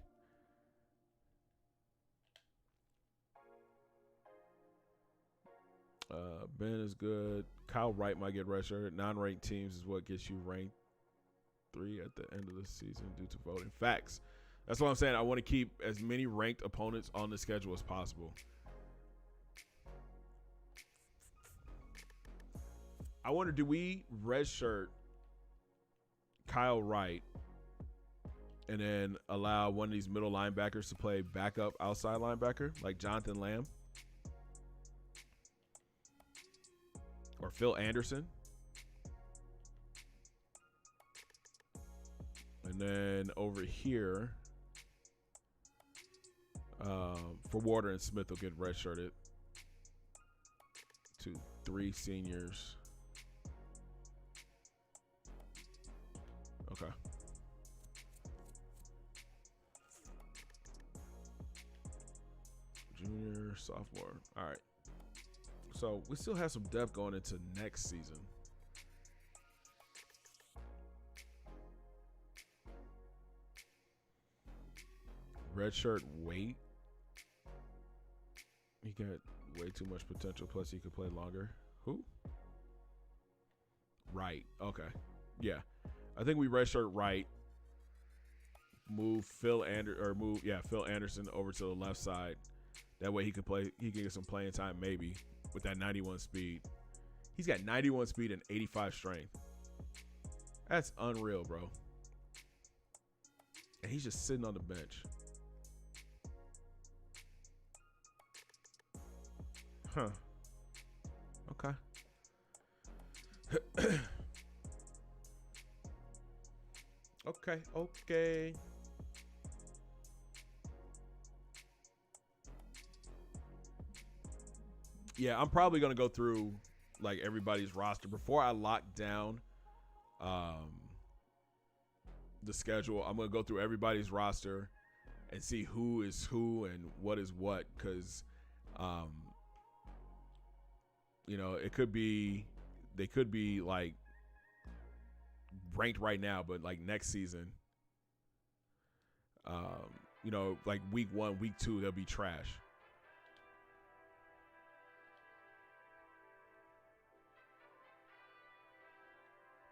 Ben is good. Kyle Wright might get red shirt. Non-ranked teams is what gets you ranked 3 at the end of the season due to voting. Facts. That's what I'm saying. I want to keep as many ranked opponents on the schedule as possible. I wonder, do we redshirt Kyle Wright and then allow one of these middle linebackers to play backup outside linebacker like Jonathan Lamb or Phil Anderson? And then over here, for Warder and Smith will get redshirted to 3 seniors. Okay. Junior, sophomore. All right. So we still have some depth going into next season. Redshirt Wait. He got way too much potential. Plus, he could play longer. Who? Right. Okay. Yeah. I think we redshirt Wright. Move Phil Anderson over to the left side. That way he could play. He can get some playing time maybe with that 91 speed. He's got 91 speed and 85 strength. That's unreal, bro. And he's just sitting on the bench. Huh. Okay. Okay. Yeah, I'm probably going to go through like everybody's roster before I lock down the schedule. I'm going to go through everybody's roster and see who is who and what is what, because you know, they could be like ranked right now, but like next season, you know, like week 1, week 2, they'll be trash.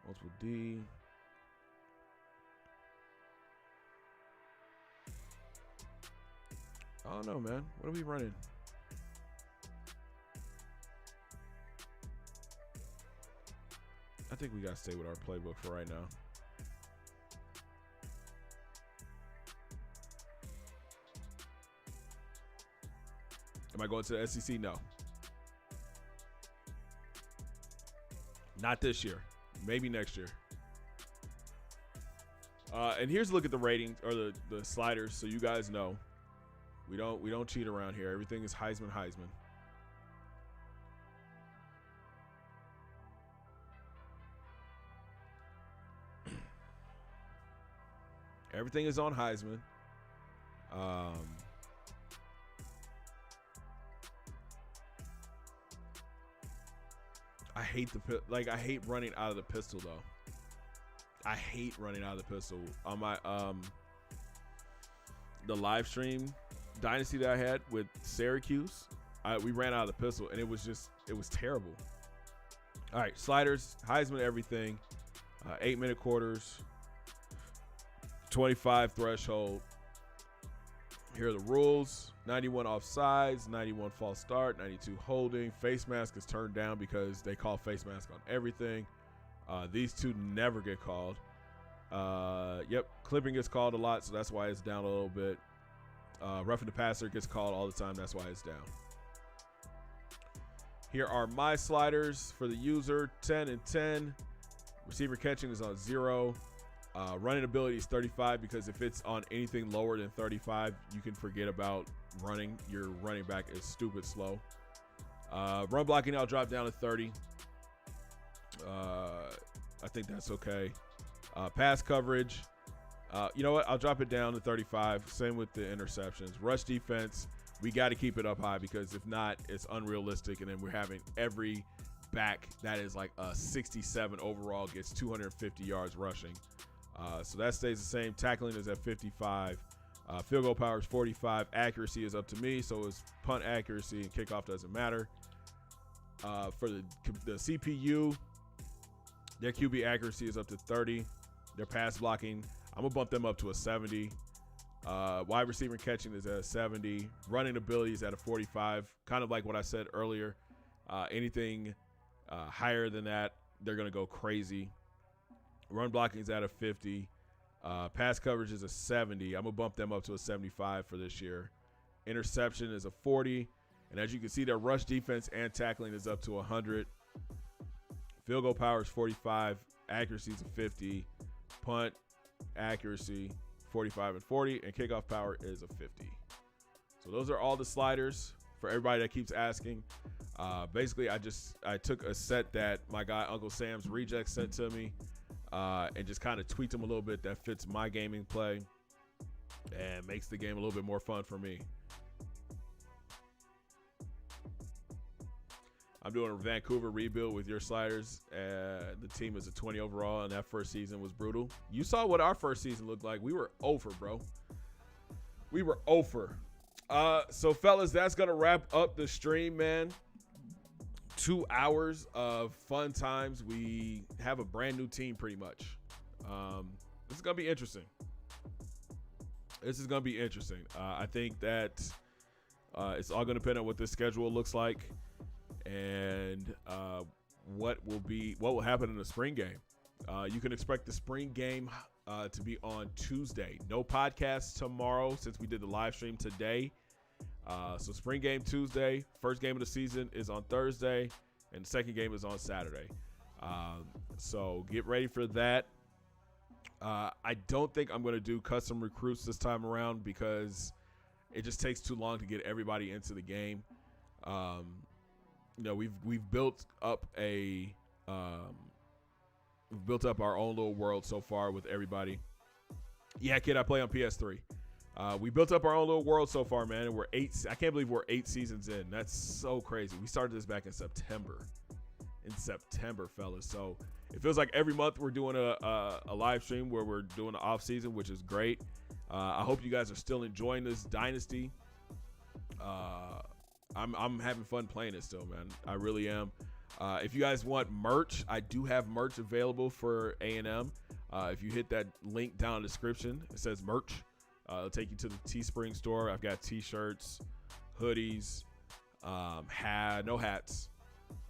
Multiple D. I don't know, man. What are we running? I think we got to stay with our playbook for right now. Am I going to the SEC? No. Not this year. Maybe next year. And here's a look at the ratings or the sliders, so you guys know. We don't cheat around here. Everything is Heisman. Everything is on Heisman. I hate I hate running out of the pistol though. I hate running out of the pistol. On my the live stream Dynasty that I had with Syracuse, we ran out of the pistol and it was terrible. All right, sliders, Heisman, everything. 8-minute quarters, 25 threshold. Here are the rules: 91 offsides, 91 false start, 92 holding. Face mask is turned down because they call face mask on everything. These two never get called. Yep, clipping gets called a lot, so that's why it's down a little bit. Roughing the passer gets called all the time, that's why it's down. Here are my sliders for the user: 10 and 10. Receiver catching is on 0. Running ability is 35 because if it's on anything lower than 35, you can forget about running. Your running back is stupid slow. Run blocking I'll drop down to 30. I think that's okay. Pass coverage, you know what? I'll drop it down to 35. Same with the interceptions. Rush defense, we got to keep it up high because if not, it's unrealistic. And then we're having every back that is like a 67 overall gets 250 yards rushing. So that stays the same. Tackling is at 55. Field goal power is 45. Accuracy is up to me, so it's punt accuracy and kickoff doesn't matter. For the CPU, their QB accuracy is up to 30. Their pass blocking, I'm going to bump them up to a 70. Wide receiver catching is at a 70. Running ability is at a 45. Kind of like what I said earlier. Anything higher than that, they're going to go crazy. Run blocking is at a 50. Pass coverage is a 70. I'm going to bump them up to a 75 for this year. Interception is a 40. And as you can see, their rush defense and tackling is up to 100. Field goal power is 45. Accuracy is a 50. Punt accuracy 45 and 40. And kickoff power is a 50. So those are all the sliders for everybody that keeps asking. Basically, I took a set that my guy Uncle Sam's Rejects sent to me. And just kind of tweaked them a little bit that fits my gaming play and makes the game a little bit more fun for me. I'm doing a Vancouver rebuild with your sliders. The team is a 20 overall, and that first season was brutal. You saw what our first season looked like. We were over, bro. We were over. So, fellas, that's going to wrap up the stream, man. 2 hours of fun times. We have a brand new team pretty much. This is going to be interesting. I think that it's all going to depend on what this schedule looks like and what will happen in the spring game. You can expect the spring game to be on Tuesday. No podcast tomorrow since we did the live stream today. So spring game Tuesday, first game of the season is on Thursday, and the second game is on Saturday. So get ready for that. I don't think I'm going to do custom recruits this time around because it just takes too long to get everybody into the game. We've built up our own little world so far with everybody. Yeah, kid, I play on PS3. We built up our own little world so far, man, and I can't believe we're 8 seasons in. That's so crazy. We started this back in September. Fellas. So it feels like every month we're doing a live stream where we're doing the off season, which is great. I hope you guys are still enjoying this Dynasty. I'm having fun playing it still, man. I really am. If you guys want merch, I do have merch available for A&M. If you hit that link down in the description, it says merch. It'll take you to the Teespring store. I've got t-shirts, hoodies, no hats,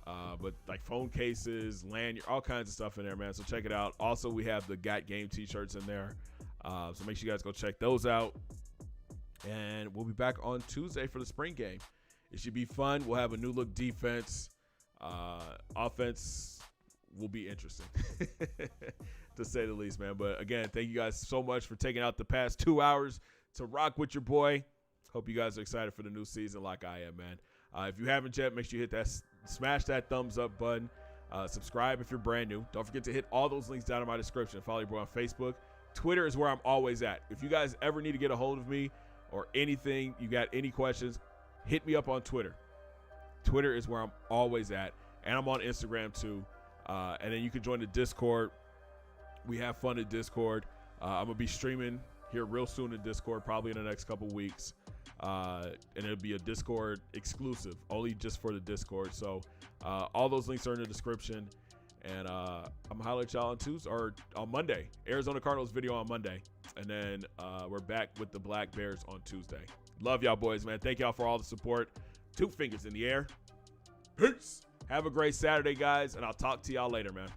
but like phone cases, lanyard, all kinds of stuff in there, man. So check it out. Also, we have the Got Game t-shirts in there. So make sure you guys go check those out. And we'll be back on Tuesday for the spring game. It should be fun. We'll have a new look defense. Offense will be interesting, to say the least, man. But again, thank you guys so much for taking out the past 2 hours to rock with your boy. Hope you guys are excited for the new season like I am, man. If you haven't yet, make sure you hit that, smash that thumbs up button. Subscribe if you're brand new. Don't forget to hit all those links down in my description. Follow your boy on Facebook, Twitter is where I'm always at. If you guys ever need to get a hold of me or anything, you got any questions, hit me up on Twitter. Twitter is where I'm always at. And I'm on Instagram too. And then you can join the Discord. We have fun in Discord. I'm going to be streaming here real soon in Discord, probably in the next couple weeks. And it'll be a Discord exclusive, only just for the Discord. So all those links are in the description. And I'm going to holler at y'all on Tuesday or on Monday. Arizona Cardinals video on Monday. And then we're back with the Black Bears on Tuesday. Love y'all boys, man. Thank y'all for all the support. 2 fingers in the air. Peace. Have a great Saturday, guys. And I'll talk to y'all later, man.